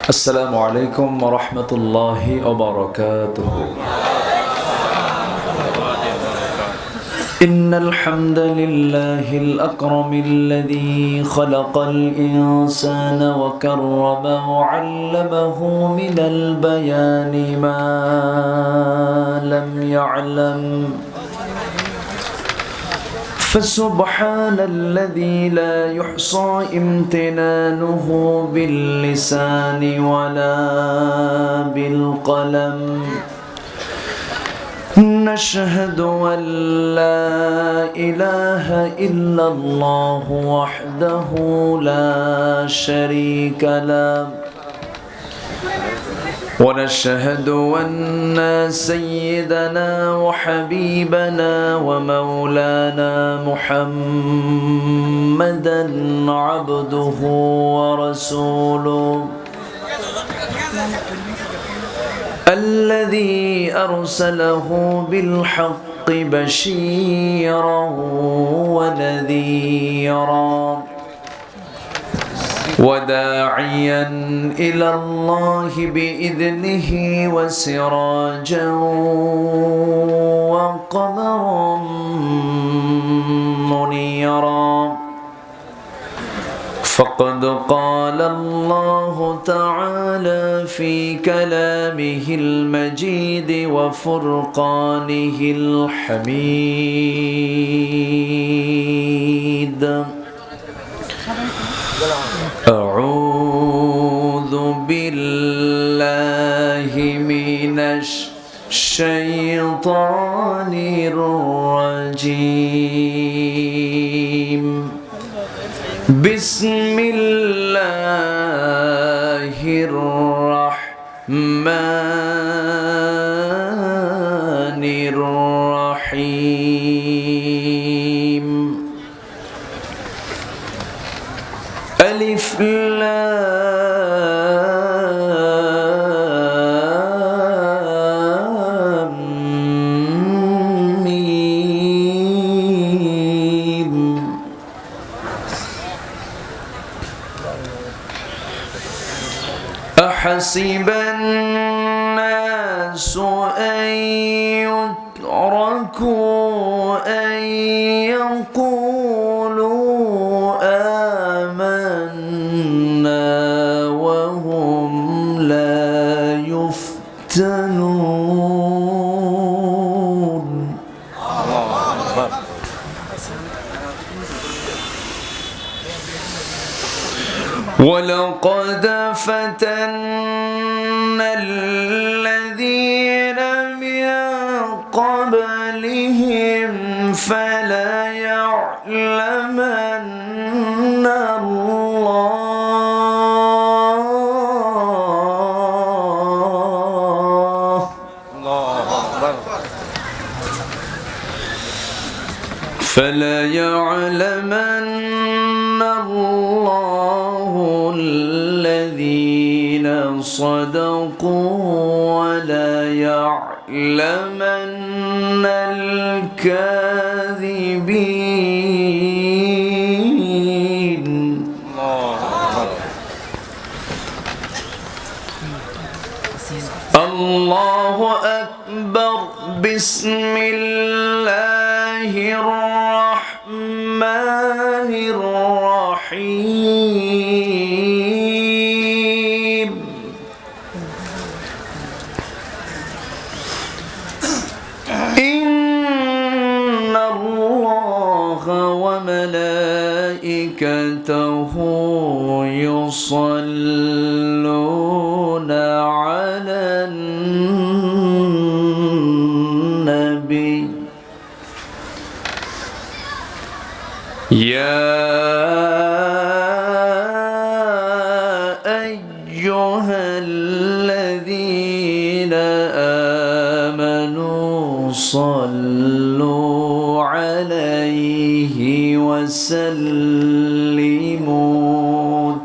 السلام عليكم ورحمة الله وبركاته. إن الحمد لله الأكرم الذي خلق الإنسان وكرمه وعلمه من البيان ما لم يعلم، فسبحان الذي لا يحصى امتنانه باللسان ولا بالقلم. نشهد أن لا إله إلا الله وحده لا شريك له، ونشهد أن سيدنا وحبيبنا ومولانا محمدا عبده ورسوله الذي أرسله بالحق بشيرا ونذيرا وداعيا إلى الله بإذنه وسراجا وقمرا منيرا. فقد قال الله تعالى في كلامه المجيد وفرقانه الحميد: أعوذ بالله من الشيطان الرجيم. بسم الله الرحمن الرحيم. ألف لام ميم. أحسب الناس أن يتركوا أن يقولوا آمنا وهم لا يفتنون. ولقد فتنا الذين من قبلهم فليعلمن الله الذين صدقوا وليعلمن الكاذبين. الله أكبر. بسم الله الرحمن الرحيم. إن الله وملائكته يصلون على النبي يا أيها الذين آمنوا صلوا عليه وسلموا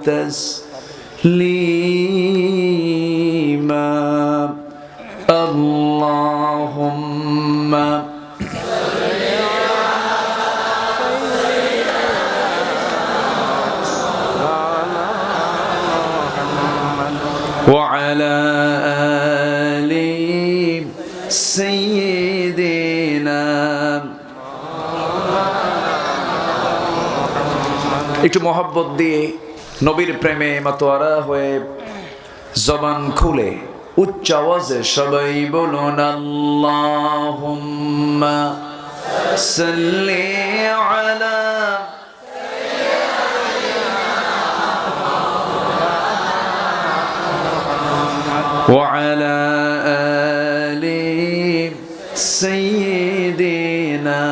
تسليما. اللهم وعلى آل سيدنا একটু মোহাব্বত দিয়ে নবীর প্রেমে মাতোয়ারা হয়ে জবান খুলে উচ্চ আওয়াজে সবাই বলুন আল্লাহুম্মা সাল্লি আলা وعلى آل سيدنا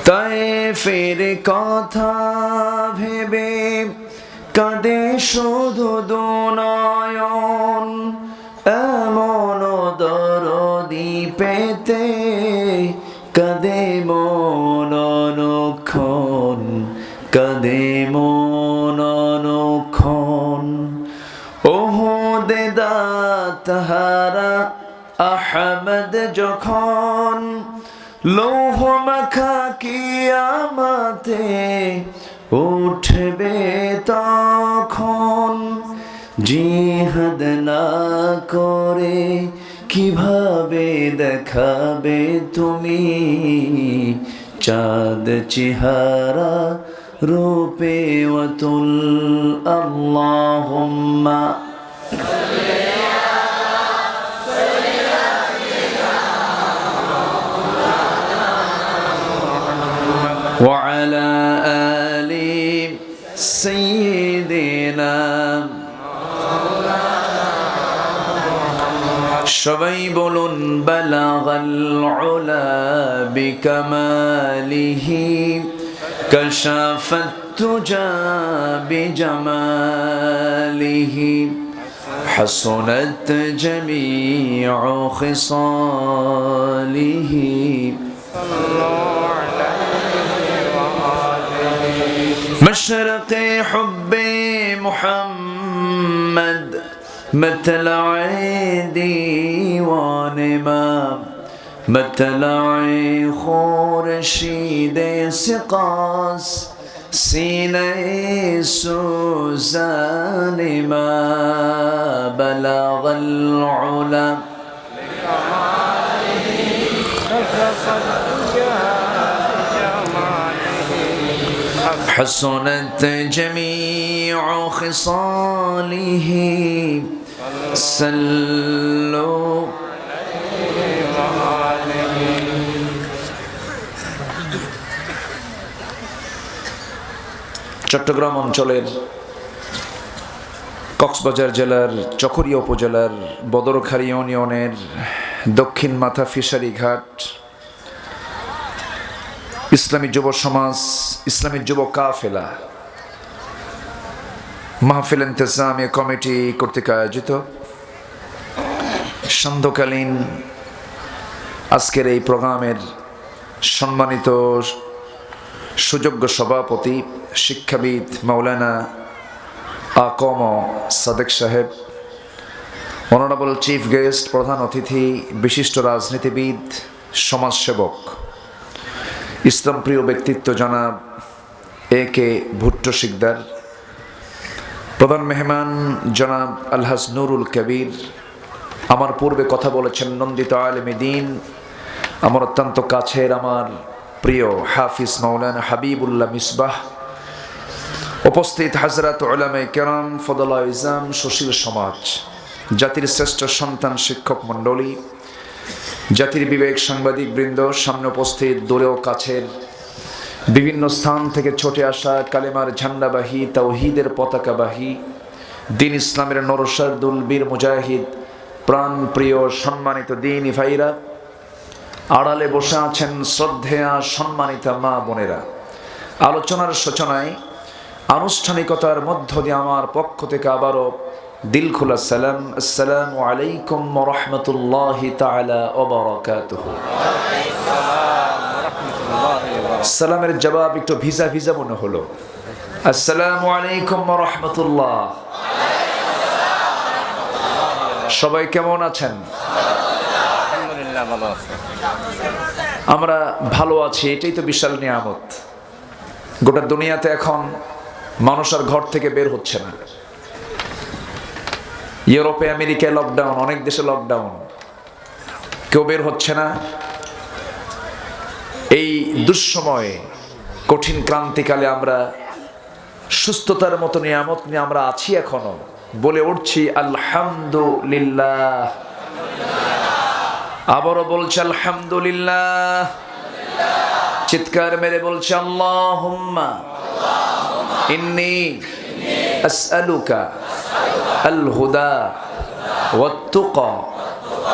তায়েফের কথা ভেবে কাঁদে শুধু দুনয়ন এমন দরদি পেতে কাঁদে মন অনুক্ষণ কাঁদে মন অনুক্ষণ ওহুদে দাতহারা আহমদ যখন লৌহ মাখা কিয়ামতে উঠবে তখন জিহাদ না করে কিভাবে দেখাবে তুমি চাঁদ চেহারা রূপে ওয়াতুল আল্লাহুম্মা وعلى آل سيدنا সবাই বলুন বালাগাল উলা বিকামালিহি কাশাফাত তুজা বিজামালিহি হাসনাত জামিউ খিসালিহি مشرق حب محمد مطلع دیوان ما مطلع خورشید سقاس سینه سوزان ما بلغ العلا حسنت جميع خصاله صلوا চট্টগ্রাম অঞ্চলের কক্সবাজার জেলার চকরিয়া উপজেলার বদরখালী ইউনিয়নের দক্ষিণ মাথা ফিশারি ঘাট ইসলামী যুব সমাজ ইসলামী যুব কাফেলা মাহফিল ইন্তেজামিয়া কমিটি কর্তৃক আয়োজিত সান্ধ্যকালীন আজকের এই প্রোগ্রামের সম্মানিত সুযোগ্য সভাপতি শিক্ষাবিদ মাওলানা আকম সাদেক সাহেব, অনারেবল চিফ গেস্ট প্রধান অতিথি বিশিষ্ট রাজনীতিবিদ সমাজসেবক ইসলামপ্রিয় ব্যক্তিত্ব জনাব এ কে ভুট্টো শিকদার, প্রধান মেহমান জনাব আলহাজ নুরুল কবির, আমার পূর্বে কথা বলেছেন নন্দিত আলেমে দ্বীন, আমার অত্যন্ত কাছের আমার প্রিয় হাফিজ মাওলানা হাবিবুল্লাহ মিসবাহ, উপস্থিত হাজরাত উলামায়ে কেরাম, ফদলা ইজাম, সুশীল সমাজ, জাতির শ্রেষ্ঠ সন্তান শিক্ষক মণ্ডলী, জাতির বিবেক সাংবাদিক বৃন্দ, সামনে উপস্থিত দূরেও কাছের বিভিন্ন স্থান থেকে ছুটে আসা কালেমার ঝান্ডাবাহী, তাওহীদের পতাকাবাহী, দিন ইসলামের নরসারদুল বীর মুজাহিদ, প্রাণ প্রিয় সম্মানিত দিনী ভাইরা, আড়ালে বসে আছেন শ্রদ্ধেয়া সম্মানিতা মা বোনেরা, আলোচনার সূচনায় আনুষ্ঠানিকতার মধ্য দিয়ে আমার পক্ষ থেকে আবারও দিল খোলা সালাম, আসসালামু আলাইকুম ওয়া রাহমাতুল্লাহি তাআলা ওয়া বারাকাতুহু। সালামের জবাব একটু ভিজা ভিজা মনে হলো। আসসালামু আলাইকুম ওয়া রাহমাতুল্লাহ। সবাই কেমন আছেন? আলহামদুলিল্লাহ ভালো আছি। আমরা ভালো আছি, এটাই তো বিশাল নিয়ামত। গোটা দুনিয়াতে এখন মানুষ আর ঘর থেকে বের হচ্ছে না। ইউরোপে আমেরিকায় লকডাউন, অনেক দেশে লকডাউন, কেউ বের হচ্ছে না। এই দুঃসময়ে, কঠিন ক্রান্তিকালে আমরা সুস্থতার মতো নিয়ামত নিয়ে আমরা আছি, এখনো বলে উঠছি আলহামদুলিল্লাহ। আবারও বলছে আলহামদুলিল্লাহ, চিৎকার মেরে বলছে আল্লাহুম্মা ইন্নী আসআলুকা আল হুদা ওয়াত তুকা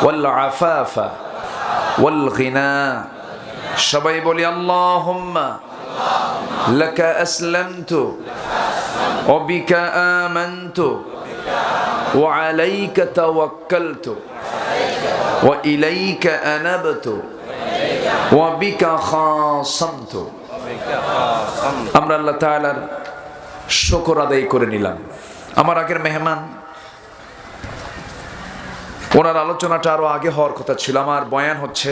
ওয়াল আফাফা ওয়াল গিনা। সবাই বলি আল্লাহুম্মা লাকা আসলামতু ওয়া বিকা আমানতু ওয়া আলাইকা তাওয়াক্কালতু ওয়া ইলাইকা আনাবতু ওয়া বিকা খাসামতু। আমরা আল্লাহ তাআলার শুকর আদায় করে নিলাম। আমার আগের মেহমান, ওনার আলোচনাটা আরো আগে হওয়ার কথা ছিল। আমার বয়ান হচ্ছে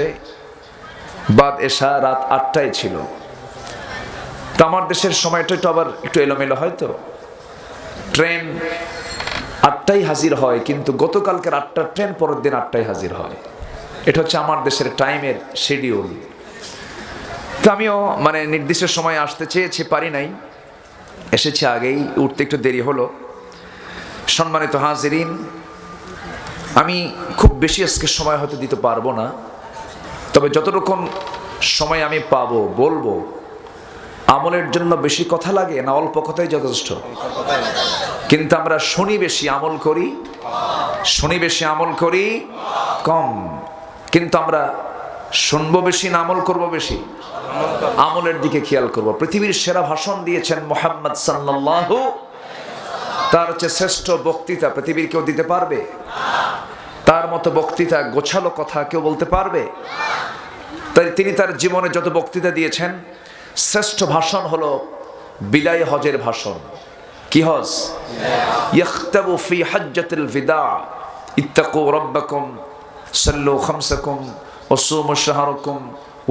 বাদ এশা, রাত 8টায় ছিল। তো আমার দেশের সময়টা একটু আবার একটু এলোমেলো, হয়তো ট্রেন 8টায় হাজির হয়, কিন্তু গতকালকের 8টার ট্রেন পরের দিন 8টায় হাজির হয়। এটা হচ্ছে আমার দেশের টাইমের শিডিউল। তো আমিও মানে নির্দিষ্ট সময় আসতে চেয়েছি, পারি নাই, এসেছি আগেই, উঠতে একটু দেরি হলো। সম্মানিত হাজিরিন, আমি খুব বেশি আজকে সময় হয়তো দিতে পারবো না, তবে যতটুকু সময় আমি পাবো বলবো। আমলের জন্য বেশি কথা লাগে না অল্প কথাই যথেষ্ট? কিন্তু আমরা শুনি বেশি, আমল করি, শুনি বেশি, আমল করি কম। কিন্তু আমরা শুনবো বেশি না আমল করবো বেশি? আমলের দিকে খেয়াল করব। পৃথিবীর সেরা ভাষণ দিয়েছেন মুহাম্মদ সাল্লাল্লাহু, তার চেয়ে শ্রেষ্ঠ বক্তৃতা পৃথিবীর কেউ দিতে পারবে? তার মতো বক্তৃতা, গোছালো কথা কেউ বলতে পারবে? তাই তিনি তার জীবনে যত বক্তৃতা দিয়েছেন, শ্রেষ্ঠ ভাষণ হলো বিদায় হজের ভাষণ। কি হজ? ইয়াখতাবু ফি হাজ্জাতিল বিদা ইত্তাকু রাব্বাকুম সাল্লু খামসাকুম ওয়া সুমু শাহরাকুম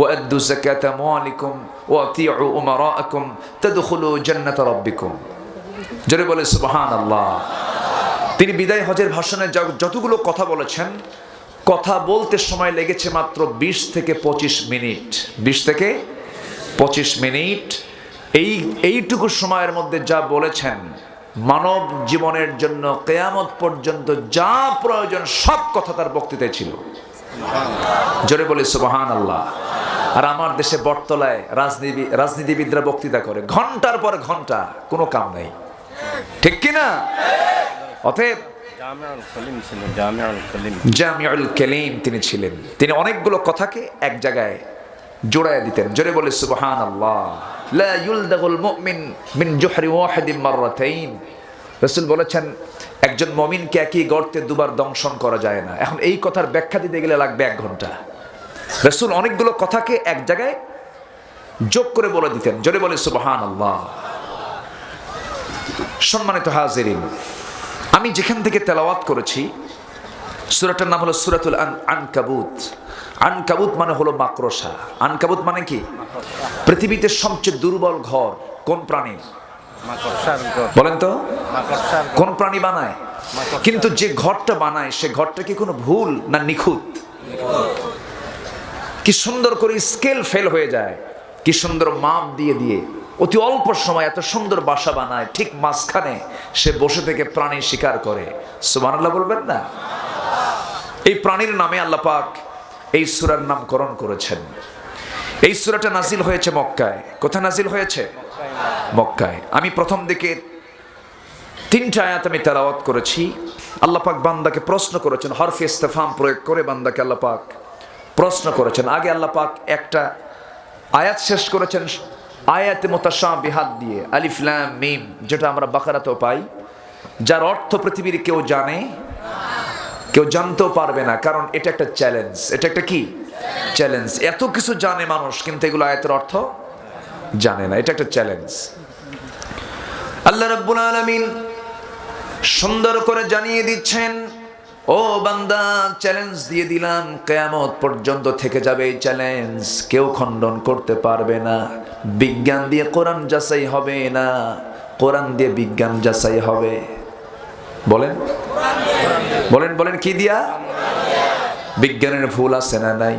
وأدوا زكاة أموالكم وأطيعوا أمراءكم تدخلوا جنة ربكم। জোরে বলে সুবহানাল্লাহ। তিনি বিদায় হজের ভাষণে যতগুলো কথা বলেছেন, কথা বলতে সময় লেগেছে মাত্র 20 থেকে 25 মিনিট। 20 থেকে 25 মিনিট। এইটুকু সময়ের মধ্যে যা বলেছেন, মানব জীবনের জন্য কিয়ামত পর্যন্ত যা প্রয়োজন সব কথা তার বক্তৃতায় ছিল। জোরে বলে সুবহানাল্লাহ। আর আমার দেশে বটতলায় রাজনীতিবিদরা বক্তৃতা করে ঘন্টার পর ঘন্টা, কোনো কাম নাই, ঠিক কিনা? অতএব জামিউল কালিম তিনি ছিলেন। তিনি অনেকগুলো কথাকে এক জায়গায় জোড়ায় দিতেন। জোরে বলে সুবহানাল্লাহ। লা ইউলদাগুল মুমিন মিন জুহরি ওয়াহিদিন মাররাতাইন। রাসূল বলেছেন, একজন মুমিনকে একই গর্তে দুবার দংশন করা যায় না। এখন এই কথার ব্যাখ্যা দিতে গেলে লাগবে 1 ঘন্টা। রাসূল অনেকগুলো কথাকে এক জায়গায় যোগ করে বলে দিতেন। জোরে বলে সুবহানাল্লাহ। সম্মানিত হাজিরিন, আমি যেখান থেকে তেলাওয়াত করেছি সূরাটার নাম হলো সূরাতুল আনকাবুত। আনকাবুত মানে হলো মাকড়সা। আনকাবুত মানে কি? পৃথিবীতে সবচেয়ে দুর্বল ঘর কোন প্রাণীর? বলেন তো, কোন প্রাণী বানায়? কিন্তু যে ঘরটা বানায় সে ঘরটা কি কোনো ভুল না নিখুঁত? কি সুন্দর করে স্কেল ফেল হয়ে যায়, কি সুন্দর মাপ দিয়ে দিয়ে অতি অল্প সময় এত সুন্দর বাসা বানায়। ঠিক মাঝখানে সে বসে থেকে প্রাণী শিকার করে। সুবহানাল্লাহ বলবেন না? এই প্রাণীর নামে আল্লাহ পাক এই সূরার নামকরণ করেছেন। এই সূরাটা নাজিল হয়েছে মক্কায়। কোথায় নাজিল হয়েছে? মক্কায়। আমি প্রথম দিকে 3টা আয়াত আমি তেলাওয়াত করেছি। আল্লাহ পাক বান্দাকে প্রশ্ন করেছেন, হরফে ইস্তেফহাম প্রয়োগ করে বান্দাকে আল্লাহ পাক প্রশ্ন করেছেন। আগে আল্লাহ পাক একটা আয়াত শেষ করেছেন আয়াতে মুতাশাবিহাত দিয়ে, আলিফ লাম মিম, যেটা আমরা বাকারাতেও পাই, যার অর্থ পৃথিবীর কেউ জানে, কেউ জানতেও পারবে না, কারণ এটা একটা চ্যালেঞ্জ। এটা একটা কি চ্যালেঞ্জ? এত কিছু জানে মানুষ, কিন্তু এগুলো আয়াতের অর্থ জানে না। এটা একটা চ্যালেঞ্জ। আল্লাহ রাব্বুল আলামিন সুন্দর করে জানিয়ে দিচ্ছেন, ও বান্দা, চ্যালেঞ্জ দিয়ে দিলাম, কিয়ামত পর্যন্ত থেকে যাবে এই চ্যালেঞ্জ, কেউ খণ্ডন করতে পারবে না। বিজ্ঞান দিয়ে কোরআন যাচাই হবে না, কোরআন দিয়ে বিজ্ঞান যাচাই হবে। বলেন বলেন বলেন, কি দিয়া? বিজ্ঞানের ভুল আছে না নাই?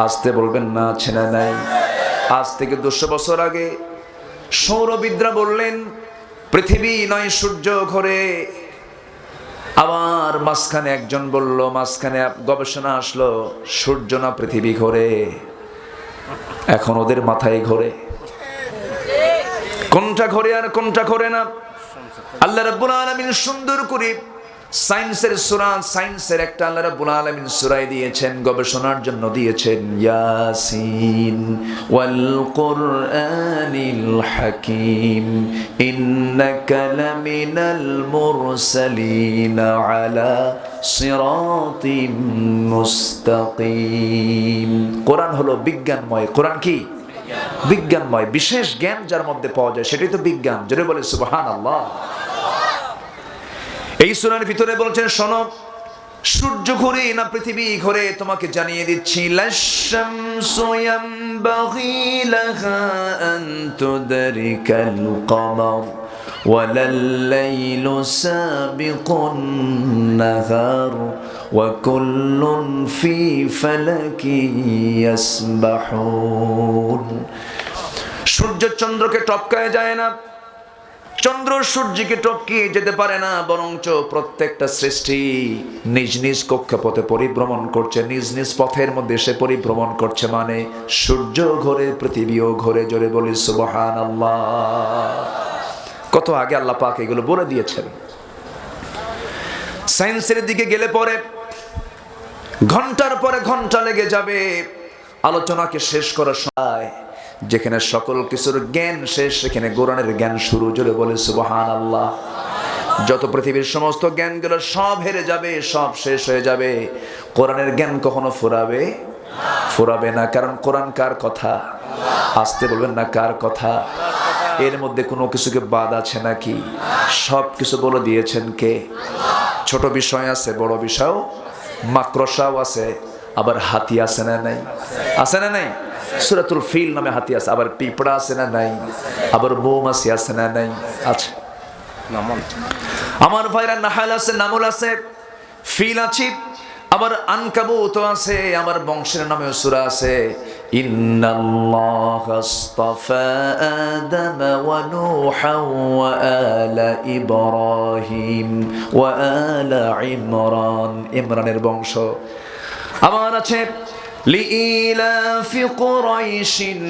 আসতে বলবেন না, আছে না নাই? আজ থেকে 200 বছর আগে সৌরবিদরা বললেন পৃথিবী নয় সূর্য ঘোরে। আবার মাঝখানে একজন বলল, মাঝখানে গবেষণা আসলো সূর্য না পৃথিবী ঘোরে। এখন ওদের মাথায় ঘোরে, কোনটা ঘোরে আর কোনটা ঘোরে না। আল্লাহ রাব্বুল আলামিন সুন্দর করে সায়েন্সের সূরা, সায়েন্সের একটা আল্লাহ রাব্বুল আলামিন সূরায় দিয়েছেন, গবেষণার জন্য দিয়েছেন, ইয়াসিন ওয়াল কুরআনিল হাকীম ইন্নাকা লামিনাল মুরসালিন আলা সিরাতিম মুস্তাকিম। কোরআন হলো বিজ্ঞানময়। কোরআন কি? বিজ্ঞানময়। বিশেষ জ্ঞান যার মধ্যে পাওয়া যায় সেটাই তো বিজ্ঞান। জোরে বলে সুবহানাল্লাহ। এই সূরার ভিতরে বলছেন, শোনো, সূর্য ঘোরে না পৃথিবী ঘোরে তোমাকে জানিয়ে দিচ্ছি। লাশ-শামসু ইয়ানবাগি লাহা আন তুদরিকাল কমার ওয়ালাল লাইলু সাবিকুন নাহার ওয়া কুল্লুন ফি ফালাকিন ইয়াসবাহুন। সূর্য চন্দ্রকে টপকায় যায় না, চন্দ্র সূর্যকে টপকিয়ে যেতে পারে না, বরঞ্চ প্রত্যেকটা সৃষ্টি নিজ নিজ কক্ষপথে পরিভ্রমণ করছে, নিজ নিজ পথের মধ্যে সে পরিভ্রমণ করছে। মানে সূর্য ঘোরে, পৃথিবীও ঘোরে। জোরে বলি সুবহানাল্লাহ। কত আগে আল্লাহ পাক এগুলো বলে দিয়েছেন। সায়েন্সের দিকে গেলে পরে ঘন্টার পরে ঘন্টা লেগে যাবে আলোচনাকে শেষ করার সময়। যেখানে সকল কিছুর জ্ঞান শেষ, সেখানে কোরআনের জ্ঞান শুরু। জোরে বলে সুবহানাল্লাহ। যত পৃথিবীর সমস্ত জ্ঞানগুলো সব হেরে যাবে, সব শেষ হয়ে যাবে, কোরআনের জ্ঞান কখনো ফুরাবে ফুরাবে না। কারণ কোরআন কার কথা? আসতে বলবেন না, কার কথা? এর মধ্যে কোনো কিছুকে বাদ আছে নাকি? সব কিছু বলে দিয়েছেন কে? ছোট বিষয় আছে, বড় বিষয়, মাকড়সাও আছে, আবার হাতি আছে না নাই? আছে না নাই? সূরাতুল ফিল নামে হাতি আছে, আবার পিঁপড়া আছে না নাই? আবার মৌমাছি আছে না নাই? আছে। আমার ভাইরা, নাহাল আছে, নামল আছে, ফিল আছে, আবার আনকাবুত আছে, আমার বংশের নামে সূরা আছে। ইন্নাল্লাহা আস্তাফা আদম ওয়া নূহা ওয়া আলা ইব্রাহিম ওয়া আলা ইমরান, ইমরানের বংশ। আবার আছে লিইলাফি কুরাইশিন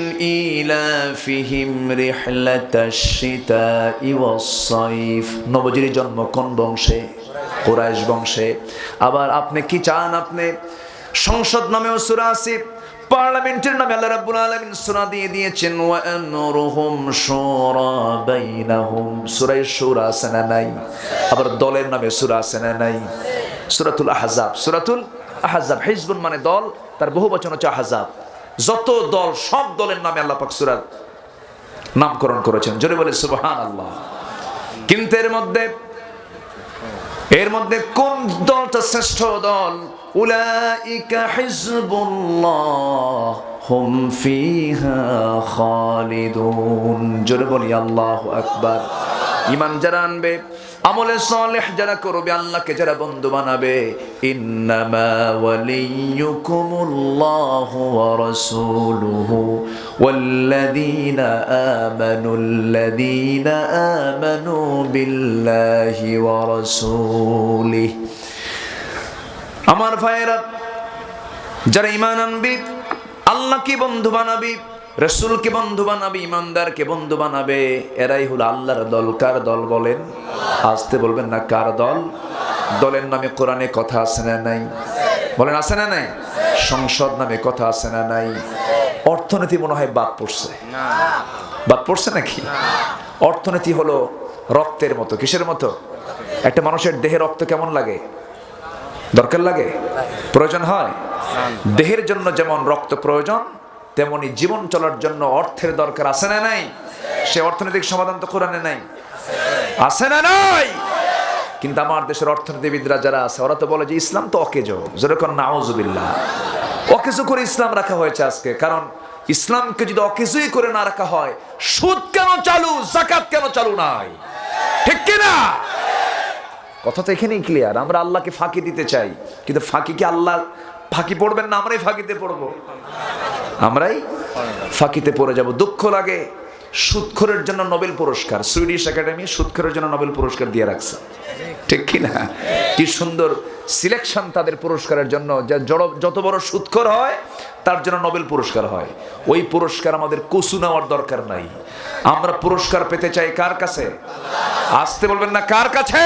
ইলাফিহিম রিহলাতাশ শিতাই ওয়াস সাইফ। নবীর জন্ম কোন বংশে? কুরাইশ বংশে। আবার আপনি কি চান? আপনি সংসদ নামেও সূরা আছে, পার্লামেন্টের নামে আল্লাহ রাব্বুল আলামিন সূরা দিয়ে দিয়েছেন। ওয়া আমরুহুম শুরা বাইনাহুম, সূরা শুরা আছে না নাই? আবার দলের নামে সূরা আছে না নাই? সূরাতুল আহজাব, সূরাতুল আহজাব। হিজবুন মানে দল, তার বহুবচন হচ্ছে আহজাব। যত দল, সব দলের নামে আল্লাহ পাক সূরার নামকরণ করেছেন। জোরে বলে সুবহানাল্লাহ। কিন্তু এর মধ্যে কোন দলটা শ্রেষ্ঠ দল? উলাইকা হিজবুল্লাহ হুম ফিহা খালিদুন। জোরে বলি আল্লাহু আকবার। ঈমান যারা আনবে, আমলে সালেহ যারা করবে, আল্লাহকে যারা বন্ধু বানাবে, ইন্নামা ওয়ালিয়ুকুমুল্লাহু ওয়া রাসূলুহু ওয়াল্লাযীনা আমানু বিল্লাহি ওয়া রাসূলিহি। আমার ভাইয়েরা, যারা ঈমান আনবে, আল্লাহকে বন্ধু বানাবে, রাসূলকে বন্ধু বানাবে, ইমানদারকে বন্ধু বানাবে, এরাই হলো আল্লাহর দল। কার দল বলেন? আসতে বলবেন না, কার দল? দলের নামে কোরআনে কথা আছে না নাই? বলেন আছে না নাই? সংসদ নামে কথা আছে না নাই? অর্থনীতি মনে হয় বাদ পড়ছে। বাদ পড়ছে নাকি? অর্থনীতি হলো রক্তের মতো। কিসের মতো? একটা মানুষের দেহে রক্ত কেমন লাগে? দরকার লাগে? প্রয়োজন হয়? দেহের জন্য যেমন রক্ত প্রয়োজন, তেমনি জীবন চলার জন্য অর্থের দরকার আছে না নাই? সে অর্থনৈতিক সমাধান তো কোরআনে নাই। আছে না নাই? কিন্তু আমার দেশের অর্থনীতিবিদরা যারা আছে, ওরা তো বলে যে ইসলাম তো অকেজো। যেরকম নাউজুবিল্লাহ, অকেজো করে ইসলাম রাখা হয়েছে আজকে। কারণ ইসলামকে যদি অকিছুই করে না রাখা হয়, সুদ কেন চালু, যাকাত কেন চালু নাই? ঠিক কিনা? কথা তো এখানেই ক্লিয়ার। আমরা আল্লাহকে ফাঁকি দিতে চাই, কিন্তু ফাঁকি কি আল্লাহ ফাঁকি পড়বেন না আমরাই ফাঁকিতে পড়বো? আমরাই ফাঁকিতে পড়ে যাব। দুঃখ লাগে, সুদখোরের জন্য নোবেল পুরস্কার, সুইডিশ একাডেমি সুদখোরের জন্য নোবেল পুরস্কার দিয়ে রাখছে। ঠিক কিনা? কি সুন্দর সিলেকশন তাদের পুরস্কারের জন্য। যত বড় সুদখোর হয় তার জন্য নোবেল পুরস্কার হয়। ওই পুরস্কার আমাদের কুসু নেওয়ার দরকার নাই। আমরা পুরস্কার পেতে চাই কার কাছে? আসতে বলবেন না, কার কাছে?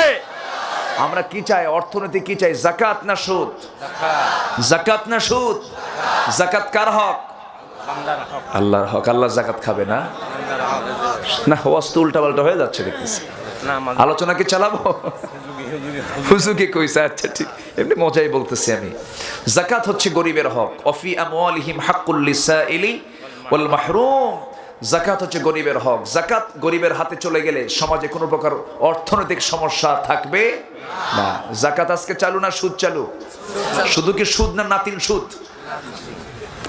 আমরা কি চাই? অর্থনীতি কি চাই? যাকাত না সুদ? যাকাত না সুদ? যাকাত কার হক? আল্লাহর হক। আল্লাহ যাকাত খাবে না? না, ওয়াস্তু উল্টা পাল্টা হয়ে যাচ্ছে দেখতেছি। আলোচনা কি চালাবো? হুজুকে কইছে, আচ্ছা ঠিক, এমনি মজাই বলতেছি আমি। যাকাত হচ্ছে গরিবের হক। অফি আমওয়ালিহিম হাক্কুল লিসাইলি ওয়াল মাহরুম। যাকাত হচ্ছে গরিবের হক। যাকাত গরিবের হাতে চলে গেলে সমাজে কোনো প্রকার অর্থনৈতিক সমস্যা থাকবে না। যাকাত আজকে চালু না সুদ চালু? শুধু কি সুদ না নাতিল সুদ?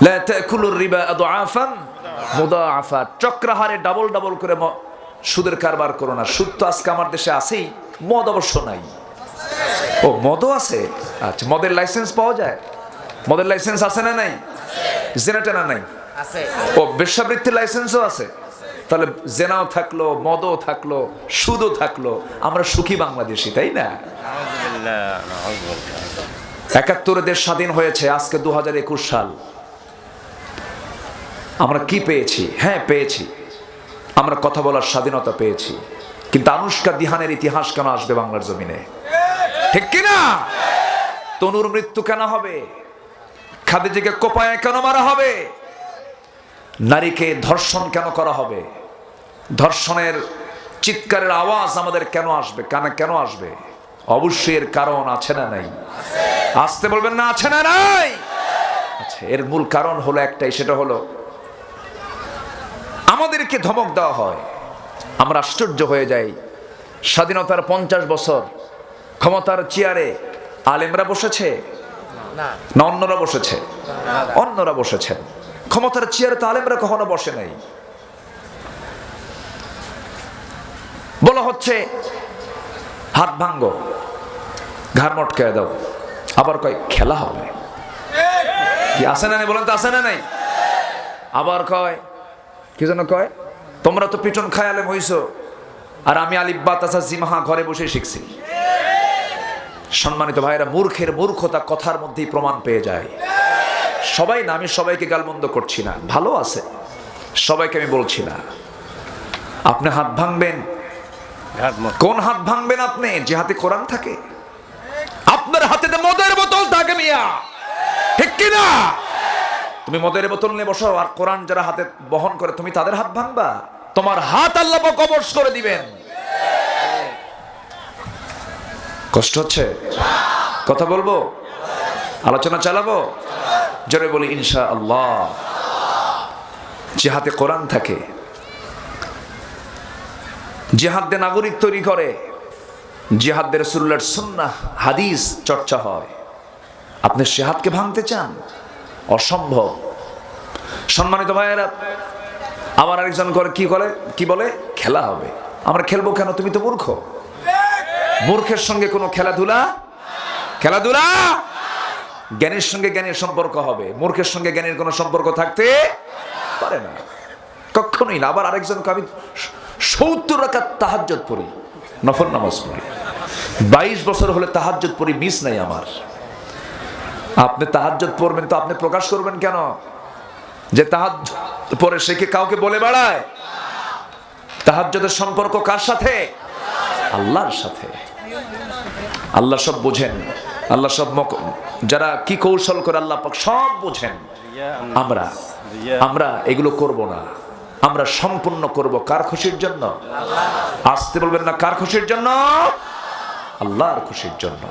লা তাকুলুর রিবা আদআফান মুদাআফা। চক্রাহারে ডাবল ডাবল করে সুদের কারবার করো না। সুদ তো আজকে আমার দেশে আছেই, মদ অবশ্য নাই। ও, মদও আছে? আচ্ছা, মদের লাইসেন্স পাওয়া যায়? মদের লাইসেন্স আছে না নাই? জেনা টেনা নাই? ও, বেশ্যাবৃত্তির লাইসেন্সও আছে। তাহলে জেনাও থাকলো, মদও থাকলো, সুদও থাকলো, আমরা সুখী বাংলাদেশি, তাই না? ৭১ দেশ স্বাধীন হয়েছে, আজকে ২০২১ সাল। আমরা কি পেয়েছি? হ্যাঁ পেয়েছি, আমরা কথা বলার স্বাধীনতা পেয়েছি, কিন্তু আনুশকা দিহানের ইতিহাস কেন আসবে বাংলার জমিনে? ঠিক কিনা? তনুর মৃত্যু কেন হবে? খাদিজাকে কোপায় কেন মারা হবে? নারীকে ধর্ষণ কেন করা হবে? ধর্ষণের চিৎকারের আওয়াজ আমাদের কেন আসবে, কানে কেন আসবে? অবশ্যই এর কারণ আছে না নাই? আসতে বলবেন না, আছে না নাই? আচ্ছা, এর মূল কারণ হলো একটাই, সেটা হলো আমাদেরকে ধমক দেওয়া হয়। আমরা আশ্চর্য হয়ে যাই। স্বাধীনতার ৫০ বছর ক্ষমতার চেয়ারে আলেমরা বসেছে না অন্যরা বসেছে? অন্যরা বসেছেন। ক্ষমতার চেয়ারে তো আলেমরা কখনো বসে নাই। বলা হচ্ছে হাত ভাঙ্গো, ঘাড় মটকায় দাও, আবার কয় খেলা হবে। কি আছে না নাই? বলেন তো, আছে না নাই? আবার কয় কি যেন কয়, তোমরা তো পিটন খায় আলেম হইছো, আর আমি আলিফ বা তাসা জিমাহা ঘরে বসে শিখছি। সম্মানিত ভাইরা, মূর্খের মূর্খতা কথার মধ্যেই প্রমাণ পেয়ে যায়। সবাই না, আমি সবাইকে গালমন্দ করছি না, ভালো আছে, সবাইকে আমি বলছি না। আপনি হাত ভাঙবেন, কোন হাত ভাঙবেন আপনি? যে হাতে কোরআন থাকে। আপনার হাতে তো মদের বোতল থাকে মিয়া, ঠিক কিনা? তুমি মদের বোতল নিয়ে বসো, আর কোরআন যারা হাতে বহন করে তুমি তাদের হাত ভাঙবা? তোমার হাত আল্লাহ কবজ করে দিবেন। কষ্ট হচ্ছে? কথা বলবো, আলোচনা চালাবো, জোরে বলি ইনশাআল্লাহ। যে হাতে কোরআন থাকে, যে হাত দিয়ে নাগরিক তৈরি করে, যে হাত দিয়ে রাসূলুল্লাহর সুন্নাহ হাদিস চর্চা হয়, আপনি সে হাতকে ভাঙতে চান? অসম্ভব। সম্মানিত ভাইয়েরা, আবার আরেকজন করে কি বলে খেলা হবে। আমরা খেলবো কেন? তুমি তো মূর্খ। মূর্খের সঙ্গে কোনো খেলাধুলা জ্ঞানের সঙ্গে জ্ঞানের সম্পর্ক হবে, মূর্খের সঙ্গে জ্ঞানের কোনো সম্পর্ক থাকতে পারে না, কখনোই না। আবার আরেকজনকে আমি ৭০ রাকাত তাহাজ্জুদ পড়ি, নফল নামাজ পড়ি, ২২ বছর হলে তাহাজ্জুদ পড়ি, মিস নাই আমার। আপনি তাহাজ্জুদ পড়বেন তো আপনি প্রকাশ করবেন কেন যে তাহাজ্জুদ পড়ে? সে কি কাউকে বলে বেড়ায়? তাহাজ্জুদের সম্পর্ক কার সাথে? আল্লাহর সাথে। আল্লাহ সব বোঝেন, আল্লাহ সব যারা কি কৌশল করে আল্লাহ পাক সব বোঝেন। আমরা এগুলো করব না, আমরা সম্পূর্ণ করব কার খুশির জন্য? আসতে বলবেন না, কার খুশির জন্য? আল্লাহর খুশির জন্য।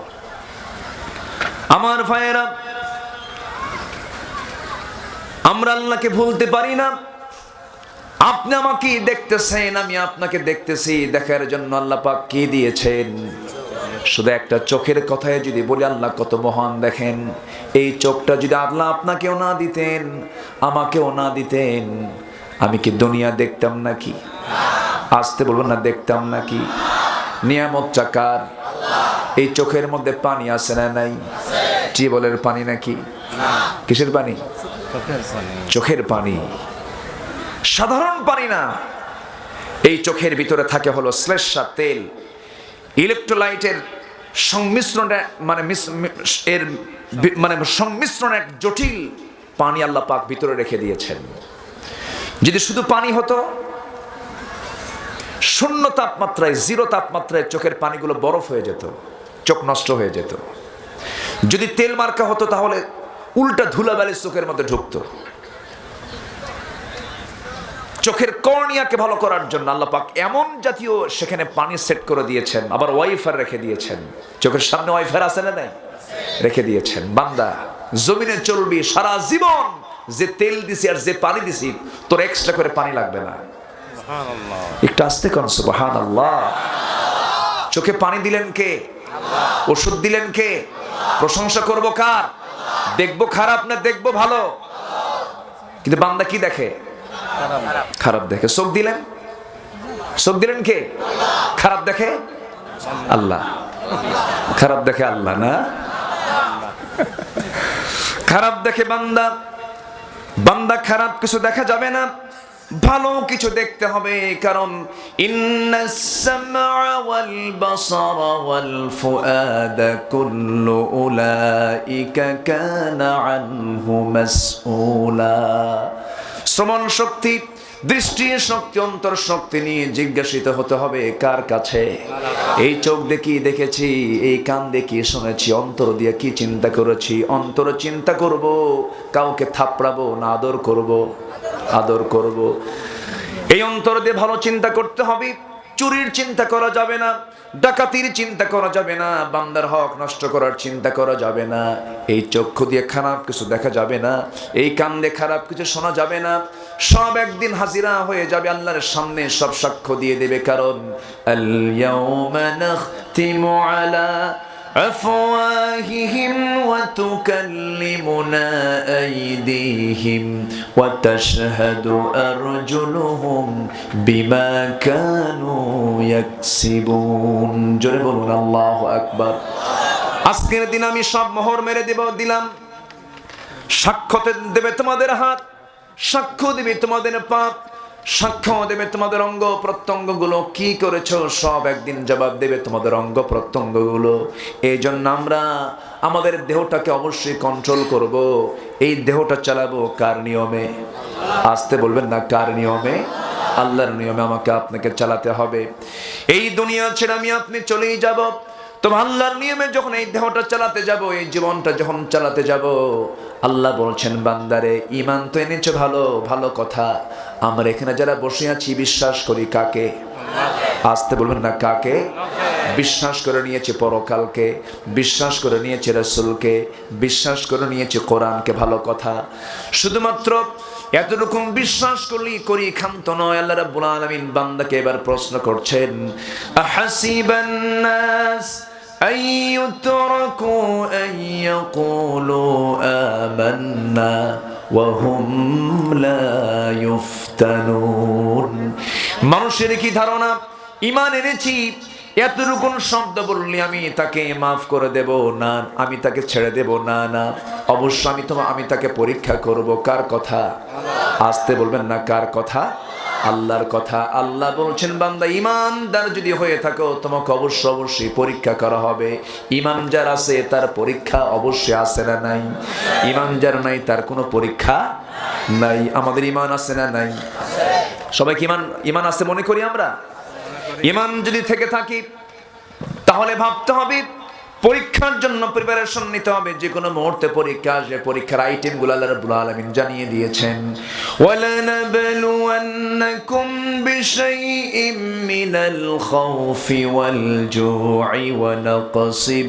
আমার ভাইয়েরা, আমরা আল্লাহকে ভুলতে পারি না। আপনি আমাকে দেখতেছেন, আমি আপনাকে দেখতেছি, দেখার জন্য আল্লাহ পাক কি দিয়েছেন? শুধু একটা চোখের কথায় যদি বলি আল্লাহ কত মহান দেখেন, এই চোখটা যদি আল্লাহ আপনাকেও না দিতেন, আমাকেও না দিতেন, আমি কি দুনিয়া দেখতাম নাকি? আসতে বলবেন না, দেখতাম নাকি? নিয়ামতটা কার? এই চোখের মধ্যে পানি আছে না নাই? টিউবওয়েলের পানি নাকি? কিসের পানি? চোখের পানি, সাধারণ পানি না। এই চোখের ভিতরে থাকে হলো শ্লেষ্মা তেল, ইলেকট্রোলাইটের সংমিশ্রণে, সংমিশ্রণ এক জটিল পানি আল্লাহ পাক ভিতরে রেখে দিয়েছেন। যদি শুধু পানি হতো, শূন্য তাপমাত্রায়, জিরো তাপমাত্রায় চোখের পানিগুলো বরফ হয়ে যেত, চোখ নষ্ট হয়ে যেত। যদি তেল মার্কা হতো তাহলে উল্টা ধুলাবালি চোখের মধ্যে ঢুকতো। চোখের কর্নিয়াকে ভালো করার জন্য আল্লাহ পাক এমন জাতীয় সেখানে পানি সেট করে দিয়েছেন, আবার ওয়াইফার রেখে দিয়েছেন। চোখের সামনে ওয়াইফার আছে না নাই? রেখে দিয়েছেন। বান্দা জমিনে চলবি সারা জীবন, যে তেল দিছি আর যে পানি দিছি, তোর এক্সট্রা করে পানি লাগবে না। একটু আস্তে করুন সুবহানাল্লাহ। চোখে পানি দিলেন কে? ওষুধ দিলেন কে? প্রশংসা করব কার? দেখবো খারাপ না দেখবো ভালো? কিন্তু বান্দা কি দেখে? খারাপ দেখে। চোখ দিলেন, চোখ দিলেন কে? খারাপ দেখে আল্লাহ। খারাপ দেখে আল্লাহ না, খারাপ দেখে বান্দা। বান্দা খারাপ কিছু দেখা যাবে না, ভালো কিছু দেখতে হবে। কারণ ইন্নাস সামআ ওয়াল বাসারা ওয়াল ফুআদা কুল্লু উলাইকা কানা আনহু মাসউলা। শ্রবণ শক্তি, দৃষ্টি শক্তি, অন্তর শক্তি নিয়ে জিজ্ঞাসিত হতে হবে কার কাছে? এই চোখ দিয়ে কি দেখেছি, এই কান দিয়ে কি শুনেছি, অন্তর দিয়ে কি চিন্তা করেছি? অন্তর চিন্তা করব, কাউকে থাপড়াবো না আদর করব? আদর করব। এই অন্তর দিয়ে ভালো চিন্তা করতে হবে। চুরির চিন্তা করা যাবে না, ডাকাতির চিন্তা করা যাবে না, বান্দার হক নষ্ট করার চিন্তা করা যাবে না। এই চক্ষু দিয়ে খারাপ কিছু দেখা যাবে না, এই কান দিয়ে খারাপ কিছু শোনা যাবে না। সব একদিন হাজিরা হয়ে যাবে আল্লাহর সামনে, সব সাক্ষ্য দিয়ে দেবে। কারণ আল ইয়াউমা নাখতিমু আলা أفواههم وتكلمنا أيديهم وتشهد أرجلهم بما كانوا يكسبون জোরে বলুন আল্লাহু আকবার। আজকের দিন আমি সব মোহর মেরে দিলাম। সাক্ষ্য দেবে তোমাদের হাত, সাক্ষ্য দেবে তোমাদের পা, সাক্ষ্য দেবে তোমাদের অঙ্গ প্রত্যঙ্গগুলো। কি করেছো সব একদিন জবাব দেবে তোমাদের অঙ্গ প্রত্যঙ্গগুলো। এই জন্য আমরা আমাদের দেহটাকে অবশ্যই কন্ট্রোল করব। এই দেহটা চালাবো কার নিয়মে? আসতে বলবেন না, কার নিয়মে? আল্লাহর নিয়মে আমাকে আপনাকে চালাতে হবে। এই দুনিয়া ছেড়ে আমি আপনি চলেই যাব, তো আল্লাহর নিয়মে যখন এই দেহটা চালাতে যাব, এই জীবনটা যখন চালাতে যাব, আল্লাহ বলছেন বান্দারে ঈমান তো এনেছো, ভালো ভালো কথা। আমরা এখানে যারা বসে আছি বিশ্বাস করি কাকে? আসতে বলবেন না, কাকে? বিশ্বাস করে নিয়েছে পরকালকে, বিশ্বাস করে নিয়েছে রাসূলকে, বিশ্বাস করে নিয়েছে কোরআনকে। ভালো কথা। শুধুমাত্র এতটুকু বিশ্বাস করি ক্ষান্ত নয়। আল্লাহ রাব্বুল আলামিন বান্দাকে এবার প্রশ্ন করছেন, আহাসিবান নাস আইয়ুতরাকু আইয়াকুলু আমান্না ওয়া হুম লা ইফতানুন। মানুষের কি ধারণা ঈমান এনেছি এতটুকুন শব্দ বললে আমি তাকে মাফ করে দেব? না, আমি তাকে ছেড়ে দেব? না না, অবশ্য আমি তাকে পরীক্ষা করব। কার কথা? আসতে বলবেন না, কার কথা? আল্লাহর কথা। আল্লাহ বলছেন বান্দা ঈমানদার যদি হয়ে থাকো তোমাকে অবশ্যই পরীক্ষা করা হবে। ঈমান যার আছে তার পরীক্ষা অবশ্যই আছে না নাই? ঈমান যার নাই তার কোনো পরীক্ষা নাই। আমাদের ঈমান আছে না নাই? সবাইকে ঈমান আছে মনে করি আমরা। ঈমান যদি থেকে থাকি তাহলে ভাবতে হবে, পরীক্ষার জন্য প্রিপারেশন নিতে হবে। যে কোনো মুহূর্তে পরীক্ষা আসবে। পরীক্ষার আইটেমগুলো আল্লাহ রাব্বুল আলামিন জানিয়ে দিয়েছেন, ওয়ালানাবলুওয়ান্নাকুম বিশাইইম মিনাল খাউফি ওয়াল জু'i ওয়া নাকসিম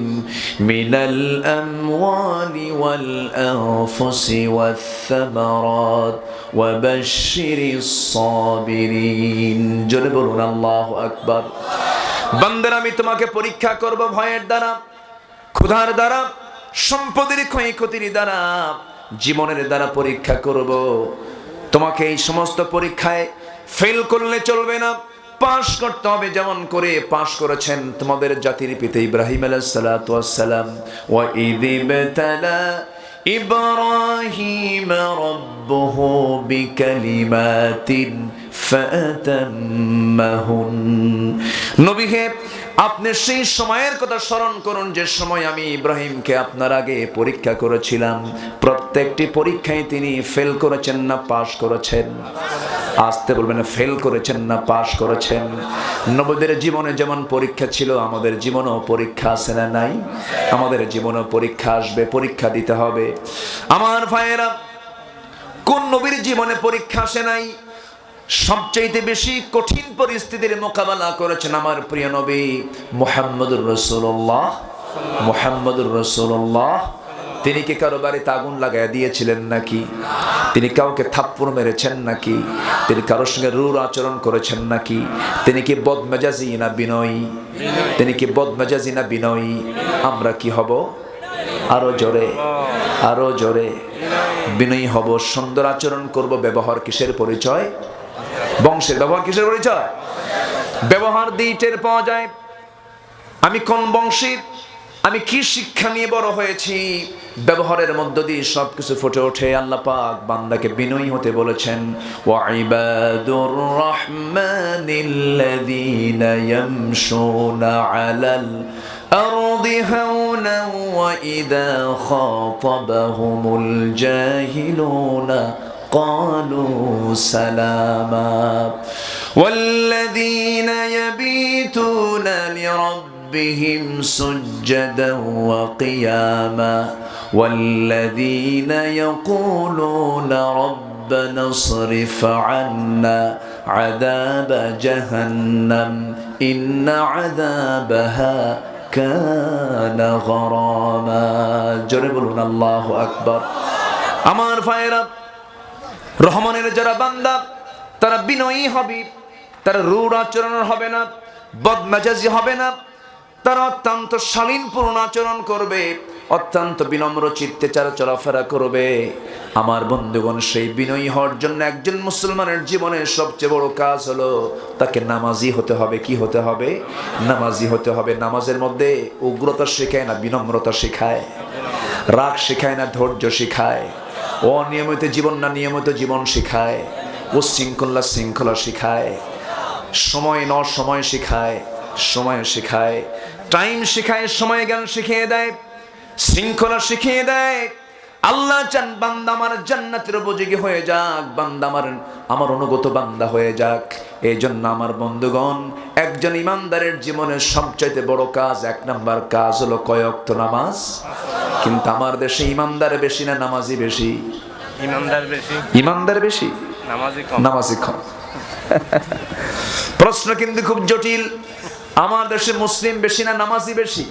মিনাল আমওয়ালি ওয়াল আনফুসি ওয়াথ থামারাত ওয়া বাশশিরিস সাবিরিন। জোরে বলুন আল্লাহু আকবার। বান্দার আমি তোমাকে পরীক্ষা করব ভয়ের দ্বারা, ক্ষুধার দ্বারা, সম্পদের ক্ষয়ক্ষতির দ্বারা, জীবনের দ্বারা পরীক্ষা করব। তোমাকে এই সমস্ত পরীক্ষায় ফেল করলে চলবে না, পাশ করতে হবে যেমন করে পাশ করেছেন তোমাদের জাতির পিতা ইব্রাহিম আলাইহিস সালাতু ওয়াস সালাম। ওয়া ইযিবতালা ইব্রাহিম রাব্বুহু বিকালিমাতিন ফাতাম্মাহুন। নবী হে, আপনি সেই সময়ের কথা স্মরণ করুন যে সময় আমি ইব্রাহিমকে আপনার আগে পরীক্ষা করেছিলাম। প্রত্যেকটি পরীক্ষায় তিনি ফেল করেছেন না পাশ করেছেন? আসতে বলবেন, ফেল করেছেন না পাশ করেছেন? নবীদের জীবনে যেমন পরীক্ষা ছিল, আমাদের জীবনেও পরীক্ষা আছে না নাই? আমাদের জীবনেও পরীক্ষা আসবে, পরীক্ষা দিতে হবে। আমার ভাইয়েরা, কোন নবীর জীবনে পরীক্ষা আসে নাই? সবচাইতে বেশি কঠিন পরিস্থিতির মোকাবেলা করেছেন আমার প্রিয় নবী মুহাম্মদুর রাসূলুল্লাহ। মুহাম্মদুর রাসূলুল্লাহ তিনি কি কারো বাড়িতে আগুন লাগাইয়া দিয়েছিলেন নাকি? তিনি কাউকে থাপ্পড় মেরেছেন নাকি? তিনি কারোর সঙ্গে রূঢ় আচরণ করেছেন নাকি? তিনি কি বদমেজাজি না বিনয়ী? তিনি কি বদমেজাজি না বিনয়ী? আমরা কি হব? আরো জোরে, আরো জোরে। বিনয়ী হব, সুন্দর আচরণ করব। ব্যবহার কিসের পরিচয়? বংশের। ব্যবহার কিসের পরিচয়? ব্যবহার দিয়ে টের পাওয়া যায় আমি কোন বংশের, আমি কি শিক্ষা নিয়ে বড় হয়েছি। ব্যবহারের মধ্য দিয়ে সবকিছু ফুটে ওঠে। আল্লাহ পাক বান্দাকে বিনয়ী হতে বলেছেন। ওয়া ইবাদুর রাহমানিল্লাযীনা ইয়ামশুনা আলাল আরদি হাওনা ওয়া ইযা খাতাবাহুমুল জাহিলুনা قالوا سلاما والذين يبيتون لربهم سجدا وقياما والذين يقولون ربنا اصرف عنا عذاب جهنم إن عذابها كان غراما جربنا الله أكبر আমার ভাইরা রহমানের যারা বান্দা তারা বিনয়ী হবে, তারা রূঢ় আচরণ হবে না, বদমেজাজি হবে না, তারা অত্যন্ত শালীনপূর্ণ আচরণ করবে, অত্যন্ত বিনম্র চিত্তে চলাফেরা করবে। আমার বন্ধুগণ, সেই বিনয়ী হওয়ার জন্য একজন মুসলমানের জীবনের সবচেয়ে বড় কাজ হলো তাকে নামাজি হতে হবে। কি হতে হবে? নামাজি হতে হবে। নামাজের মধ্যে উগ্রতা শেখায় না বিনম্রতা শেখায়, রাগ শেখায় না ধৈর্য শেখায়, অনিয়মিত জীবন না নিয়মিত জীবন শেখায়, ও শৃঙ্খলা শেখায়, সময় ন সময় শেখায়, সময় শেখায়, টাইম শেখায়, সময় জ্ঞান শিখিয়ে দেয়, শৃঙ্খলা শিখিয়ে দেয়। আল্লাহ চান বান্দা আমার জান্নাতের উপযোগী হয়ে যাক, বান্দা আমার অনুগত বান্দা হয়ে যাক। এই জন্য আমার বন্ধুগণ, একজন ইমানদারের জীবনের সবচাইতে বড় কাজ, এক নাম্বার কাজ হলো কয় ওয়াক্ত নামাজ। কিন্তু আমার দেশে ইমানদার বেশি না নামাজি বেশি? ইমানদার বেশি, নামাজি কম। প্রশ্ন কিন্তু খুব জটিল। আমার দেশে মুসলিম বেশি না নামাজি বেশি?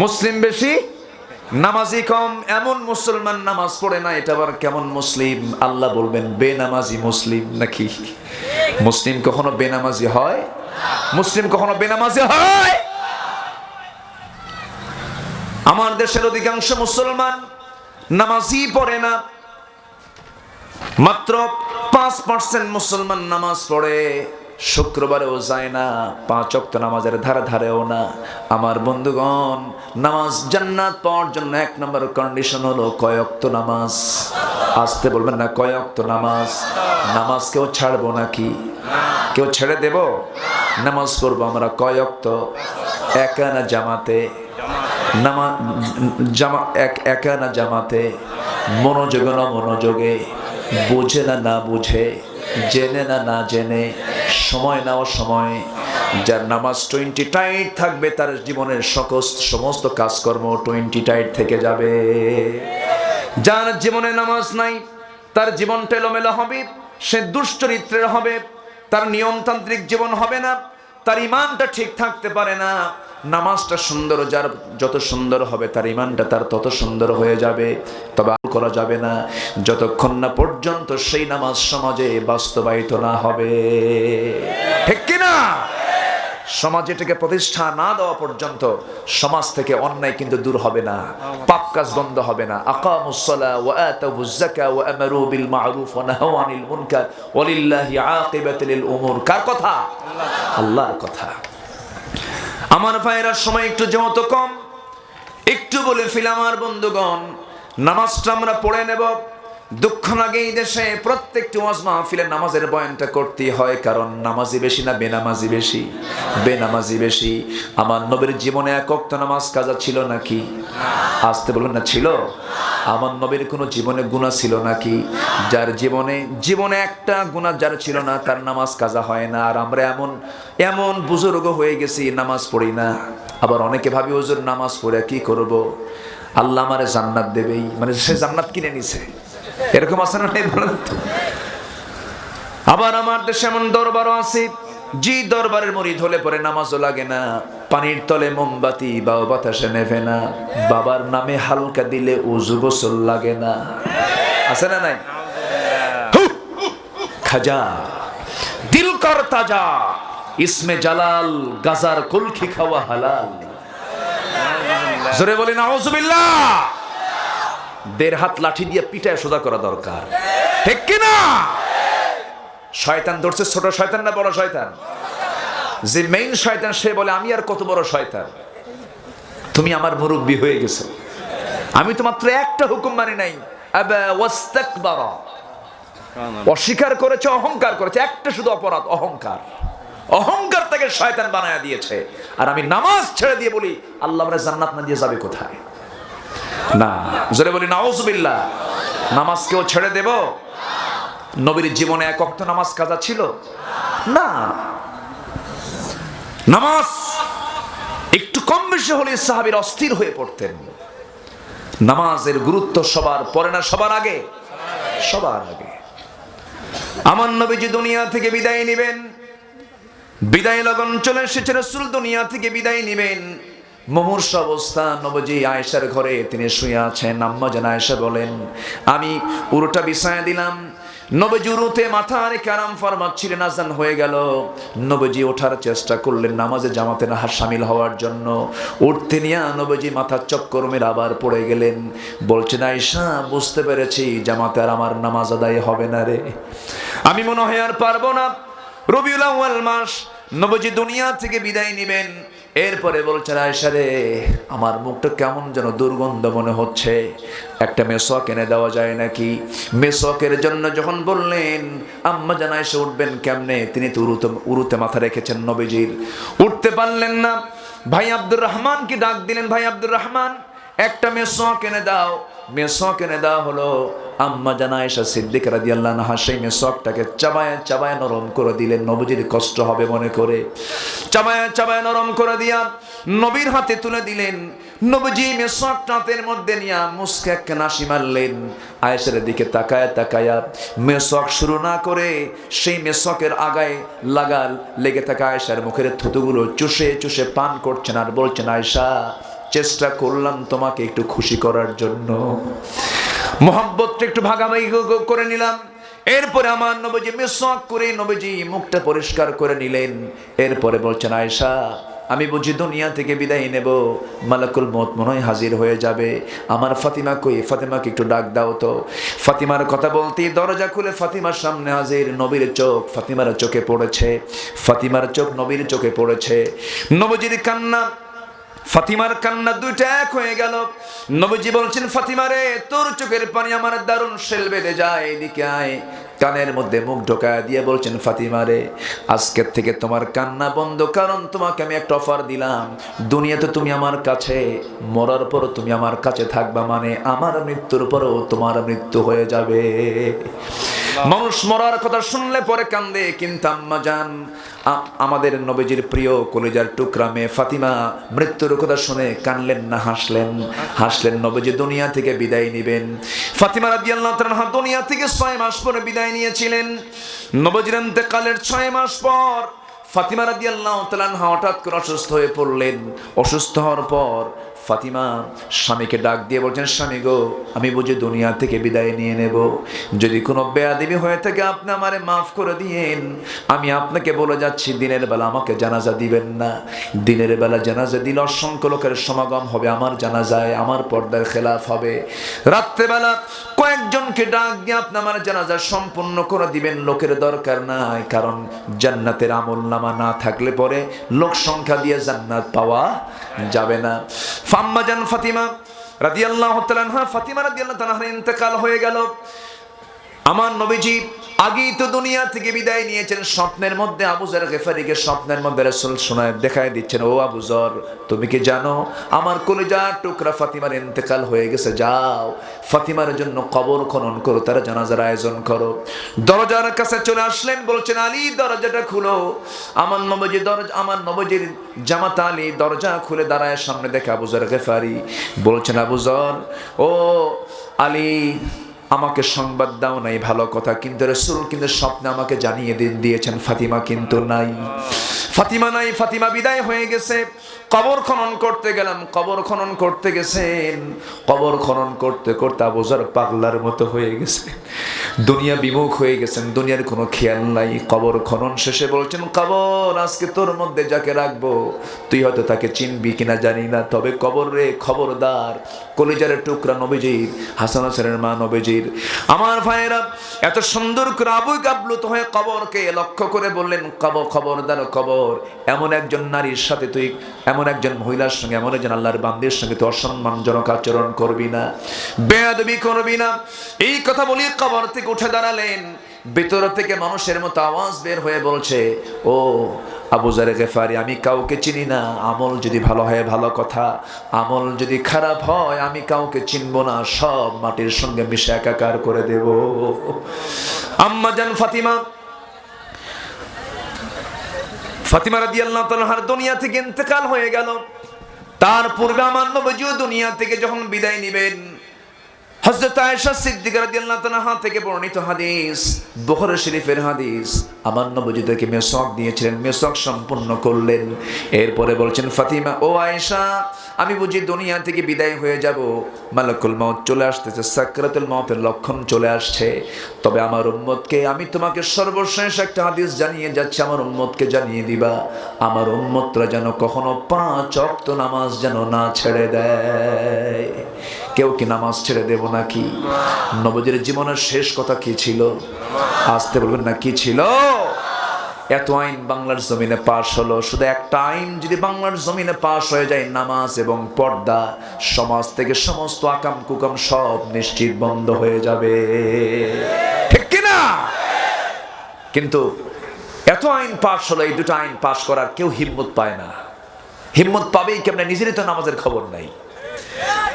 মুসলিম বেশি, নামাজি কম। এমন মুসলমান নামাজ পড়ে না, এটা আবার কেমন মুসলিম? আল্লাহ বলবেন বেনামাজি মুসলিম নাকি? মুসলিম কখনো বেনামাজি হয়? মুসলিম কখনো বেনামাজি হয়? আমার দেশের অধিকাংশ মুসলমান নামাজই পড়ে না। মাত্র 5% মুসলমান নামাজ পড়ে, শুক্রবারেও যায় না, 5 ওয়াক্ত নামাজের ধারেও না। আমার বন্ধুগণ, নামাজ জান্নাত পাওয়ার জন্য 1 নম্বর কন্ডিশন হলো কয় ওয়াক্ত নামাজ। আসতে বলবেন না, কয় ওয়াক্ত নামাজ। নামাজ কেউ ছাড়বো নাকি? কেউ ছেড়ে দেব? নামাজ পড়বো আমরা কয় ওয়াক্ত? একানা জামাতে, একানা জামাতে, মনোযোগে না মনোযোগে, বুঝে না বুঝে, জেনে না জেনে, সময় না সময়। যার নামাজ 20 টাইট থাকবে, তার জীবনের সমস্ত কাজকর্ম 20 টাইট থেকে যাবে। যার জীবনে নামাজ নাই, তার জীবনটা এলোমেলো হবে, সে দুশ্চরিত্রের হবে, তার নিয়মতান্ত্রিক জীবন হবে না, তার ইমানটা ঠিক থাকতে পারে না। নামাজটা সুন্দর, যার যত সুন্দর হবে তার ইমানটা তার তত সুন্দর হয়ে যাবে। তবে করা যাবে না যতক্ষণ না পর্যন্ত সেই নামাজ সমাজে বাস্তবায়িত না হবে। ঠিক সমাজে এটাকে প্রতিষ্ঠা না দেওয়া পর্যন্ত সমাজ থেকে অন্যায় কিন্তু দূর হবে না, পাপ কাজ বন্ধ হবে না। আকামুস সালাহ ওয়া আতাউজ যাকাত ওয়া আমারু বিল মা'রুফ ওয়া নাহাউ আনিল মুনকার ওয়ালিল্লাহি আকিবাতুল উমুর। কার কথা? আল্লাহর কথা। আমার ভাইরা, সময় একটু যেহেতু কম, একটু বলে ফেলি আমার বন্ধুগণ, নামাজটা আমরা পড়ে নেব। দুঃখ লাগে এই দেশে প্রত্যেকটি ওয়াজ মাহফিলে নামাজের বয়ানটা করতে হয়, কারণ নামাজি বেশি না বেনামাজি বেশি? বেনামাজি বেশি। আমার নবীর জীবনে এক ওয়াক্ত নামাজ কাজা ছিল নাকি? আসতে বলবেন না, ছিল? আমার নবীর কোনো জীবনে গুনাহ ছিল নাকি? যার জীবনে একটা গুনাহ যার ছিল না, তার নামাজ কাজা হয় না। আর আমরা এমন বুজুর্গ হয়ে গেছি, নামাজ পড়ি না। আবার অনেকে ভাবি হুজুর নামাজ পড়ে কি করব, আল্লাহ আমারে জান্নাত দেবেই, মানে সে জান্নাত কিনে নিছে, এরকম আছে না? বলেন তো। আবার আমার দেশে এমন দরবারও আছে, যে দরবারের মুরিদ হলে পরে নামাজও লাগে না, পানির তলে মোমবাতি বা বাতাসে নেভে না, বাবার নামে হালকা দিলে ওযু গোসল লাগে না। আছে না নাই? খাজা দিল কর তাজা, ইসমে জালাল, গাজার কুলখি খাওয়া হালাল। জোরে বলি নাউজুবিল্লাহ। দেড় হাত লাঠি দিয়ে পিটায় সোজা করা দরকার, ঠিক কিনা? শয়তান ধরছে, ছোট শয়তান না বড় শয়তান? যে মেইন শয়তান সে বলে আমি আর কত বড় শয়তান, তুমি আমার মুরব্বি হয়ে গেছো, আমি তো মাত্র একটা হুকুম মানি নাই। আবা ওয়াস্তাকবারা, অস্বীকার করেছে, অহংকার করেছে, একটা শুধু অপরাধ, অহংকার। অহংকার তাকে শয়তান বানায়া দিয়েছে। আর আমি নামাজ ছেড়ে দিয়ে বলি আল্লাহ আমারে জান্নাত না দিয়ে যাবে কোথায়? না। জোরে বলি নাউজুবিল্লাহ। নামাজ কেউ ছেড়ে দেব? নবীর জীবনে এক ওয়াক্ত নামাজ কাজা ছিল না। নামাজ একটু কম বেশি হলে সাহাবীরা অস্থির হয়ে পড়তেন। নামাজের গুরুত্ব সবার পরে না সবার আগে? সবার আগে। আমার নবীজি দুনিয়া থেকে বিদায় নেবেন, বিদায় লগন চলে এসেছে, রাসূল দুনিয়া থেকে বিদায় নেবেন। মুমূর্ষ অবস্থা নবীজি আয়েশার ঘরে তিনি শুয়ে আছেন। আম্মা জান আয়েশা বলেন, আমি উরুটা বিছায়া দিলাম। নবীজি উরুতে মাথা রেখে আরাম ফরমাচ্ছিলেন। আযান হয়ে গেল। নবীজি ওঠার চেষ্টা করলেন নামাজে জামাতে না শামিল হওয়ার জন্য। উঠতে নিয়ে নবীজি মাথার চক্কর মেরে আবার পড়ে গেলেন। বলছেন, আয়েশা বুঝতে পেরেছি জামাতে আর আমার নামাজ আদায় হবে না রে, আমি মনে হয় আর পারবো না। রবিউল আউয়াল মাস, নবীজি দুনিয়া থেকে বিদায় নেবেন। এরপরে বলছেন, আয়েশা রে আমার মুখটা কেমন যেন দুর্গন্ধ মনে হচ্ছে, একটা মেসওয়াক এনে দেওয়া যায় নাকি? মেসওয়াকের জন্য যখন বললেন, আম্মা জান আয়েশা উঠবেন কেমনে? তিনি তো উরুতে মাথা রেখেছেন নবীজির, উঠতে পারলেন না। ভাই আব্দুর রহমানকে ডাক দিলেন, ভাই আব্দুর রহমান একটা মেসওয়াক এনে দাও। মেসওয়াক এনে দেওয়া হলো। আম্মা জান আয়েশা সিদ্দিকা রাদিয়াল্লাহু আনহা সেই মেসওয়াকটাকে চাবায় চাবায় নরম করে দিলেন, নবীজির কষ্ট হবে মনে করে। চাবায় চাবায় নরম করে দিয়া নবীর হাতে তুলে দিলেন। নবীজি মেসওয়াকটা হাতের মধ্যে নিয়ে মুস্কে একটা নাশি মারলেন। আয়েশার দিকে তাকায় তাকায়া মেসওয়াক শুরু না করে সেই মেসওয়াকের আগায় লেগে থাকা আয়েশার মুখের থুতুগুলো চুষে চুষে পান করছেন আর বলছেন, আয়েশা চেষ্টা করলাম তোমাকে একটু খুশি করার জন্য, মোহাব্বতটা একটু ভাগাভাগি করে নিলাম। এরপরে আমার নবীজি মিসওয়াক করে নবীজি মুখটা পরিষ্কার করে নিলেন। এরপরে বলছেন, আয়েশা আমি বুঝি দুনিয়া থেকে বিদায় নেব, মালাকুল মউত মনে হয় হাজির হয়ে যাবে। আমার ফাতিমা কই? ফাতিমাকে একটু ডাক দাও তো। ফাতিমার কথা বলতেই দরজা খুলে ফাতিমার সামনে হাজির। নবীর চোখ ফাতিমার চোখে পড়েছে, ফাতিমার চোখ নবীর চোখে পড়েছে। নবীজির কান্না ফাতিমার কান্না দুইটা এক হয়ে গেল। নবীজি বলছেন, ফাতিমা রে তোর চোখের পানি আমার দারুণ শেল বেঁধে যায়, এদিকে আয়। কানের মধ্যে মুখ ঢোকায় দিয়ে বলছেন, ফাতিমা রে আজকের থেকে তোমার কান্না বন্ধ, কারণ তোমাকে আমি একটা অফার দিলাম। দুনিয়াতে তুমি আমার কাছে, মরার পরও তুমি আমার কাছে থাকবা, মানে আমার মৃত্যুর পরও তোমার মৃত্যু হয়ে যাবে। মানুষ মরার কথা শুনলে পরে কান্দে, কিন্তু আম্মা জান আমাদের নবীজির প্রিয় কলিজার টুকরা মেয়ে ফাতিমা মৃত্যুর কথা শুনে কানলেন না, হাসলেন। নবীজি দুনিয়া থেকে বিদায় নেবেন। ফাতিমা রাদিয়াল্লাহু তাআলা দুনিয়া থেকে 6 মাস পরে বিদায় নিয়েছিলেন। নবীজির ইন্তেকালের 6 মাস পর ফাতিমা রাদিয়াল্লাহু তাআলা হঠাৎ করে অসুস্থ হয়ে পড়লেন। অসুস্থ হওয়ার পর ফাতিমা স্বামীকে ডাক দিয়ে বলছেন, স্বামী গো, আমি বুঝি দুনিয়া থেকে বিদায় নিয়ে নেব, যদি কোনো বেয়াদবি হয়ে থাকে আপনি আমারে মাফ করে দিয়েন। আমি আপনাকে বলে যাচ্ছি, দিনের বেলা আমাকে জানাজা দিবেন না। দিনের বেলা জানাজা দিলে অসংখ্য লোকের সমাগম হবে আমার জানাজায়, আমার পর্দার খেলাফ হবে। রাত্রেবেলা কয়েকজনকে ডাক দিয়ে আপনি আমার জানাজা সম্পূর্ণ করে দিবেন, লোকের দরকার নাই, কারণ জান্নাতের আমল নামা না থাকলে পরে লোক সংখ্যা দিয়ে জান্নাত পাওয়া যাবে না। আম্মাজান ফাতিমা রাদিয়াল্লাহু তাআলা আনহা, ফাতিমা রাদিয়াল্লাহু তাআলা আনহা ইন্তেকাল হয়ে গেল। আমার নবীজি আগেই তো দুনিয়া থেকে বিদায় নিয়েছেন। স্বপ্নের মধ্যে আবু যর গিফারিকে স্বপ্নের মধ্যে রাসূল শোনায় দেখায় দিচ্ছেন, ও আবু যর, তুমি কি জানো আমার কলিজার টুকরা ফাতিমার ইন্তেকাল হয়ে গেছে, যাও ফাতিমার জন্য কবর খনন করো, তার জানাজার আয়োজন করো। দরজার কাছে চলে আসলেন, বলছেন, আলী দরজাটা খুলো। আমার নবীজির জামাতা আলী দরজা খুলে দাঁড়ায়, সামনে দেখে আবু যর গিফারি। বলছেন, আবু যর, ও আলী, আমাকে সংবাদ দাও নাই ভালো কথা, কিন্তু রাসূল কিন্তু স্বপ্নে আমাকে জানিয়ে দিয়েছেন ফাতিমা কিন্তু নাই, ফাতিমা নাই, ফাতিমা বিদায় হয়ে গেছে। কবর খনন করতে গেলাম, কবর খনন করতে গেছেন, কবর খনন করতে করতে আবু যর পাগলার মতো হয়ে গেছে, দুনিয়া বিমুখ হয়ে গেছেন, দুনিয়ার কোনো খেয়াল নাই। কবর খনন শেষে বলছেন, কবর, আজকে তোর মধ্যে যাকে রাখবো তুই হয়তো তাকে চিনবি কিনা জানি না, তবে কবর রে খবরদার, কলিজার টুকরা নবীজির, হাসান হোসেনের মা নবীজির। আমার ভাইয়েরা এত সুন্দর করে আবেগ আপ্লুত হয়ে কবরকে লক্ষ্য করে বললেন, খবরদার কবর, এমন একজন নারীর সাথে তুই, এমন একজন মহিলার সঙ্গে, এমন একজন আল্লাহর বান্দির সঙ্গে তুই অসম্মানজনক আচরণ করবি না, বেয়াদবি করবি না। এই কথা বলি কবর থেকে উঠে দাঁড়ালেন। ভিতর থেকে মানুষের মতো আওয়াজ বের হয়ে বলছে, ও আবু যর গিফারি, আমি কাউকে চিনি না, আমল যদি ভালো হয় ভালো কথা, আমল যদি খারাপ হয় আমি কাউকে চিনব না, সব মাটির সঙ্গে মিশে একাকার করে দেব। আম্মাজান ফাতিমা রাদিয়াল্লাহু তাআলা আনহার দুনিয়া থেকে ইন্তেকাল হয়ে গেল। তার পূর্বে আমার নবীও দুনিয়া থেকে যখন বিদায় নেবেন, হযরত আয়েশা সিদ্দিকা রাদিয়াল্লাহু তাআলা আনহা থেকে বর্ণিত হাদিস, বুখারী শরীফের হাদিস, আমার নবী তাকে মেসওয়াক দিয়েছিলেন, মেসওয়াক সম্পূর্ণ করলেন। এরপরে বলছেন, ফাতিমা, ও আয়েশা, আমি বুঝি দুনিয়া থেকে বিদায় হয়ে যাব, মালাকুল মউত চলে আসতেছে, সাকরাতুল মউতের লক্ষণ চলে আসছে, তবে আমার উম্মতকে আমি তোমাকে সর্বশেষ একটা হাদিস জানিয়ে যাচ্ছি, আমার উম্মতকে জানিয়ে দিবা, আমার উম্মতরা যেন কখনো 5 ওয়াক্ত নামাজ যেন না ছেড়ে দেয়। কেউ কি নামাজ ছেড়ে দেব নাকি? নবীজির জীবনের শেষ কথা কি ছিল? আসতে বলবেন না, কি ছিল? এত আইন বাংলার জমিনে পাশ হলো, শুধু একটা আইন যদি বাংলার জমিনে পাশ হয়ে যায়, নামাজ এবং পর্দা, সমাজ থেকে সমস্ত আকাম কুকাম সব নিশ্চিত বন্ধ হয়ে যাবে, ঠিক কিনা? কিন্তু এত আইন পাশ হলো, এই দুটো আইন পাশ করার কেউ হিম্মত পায় না। হিম্মত পাবেই কেমনে? নিজেরই তো নামাজের খবর নাই।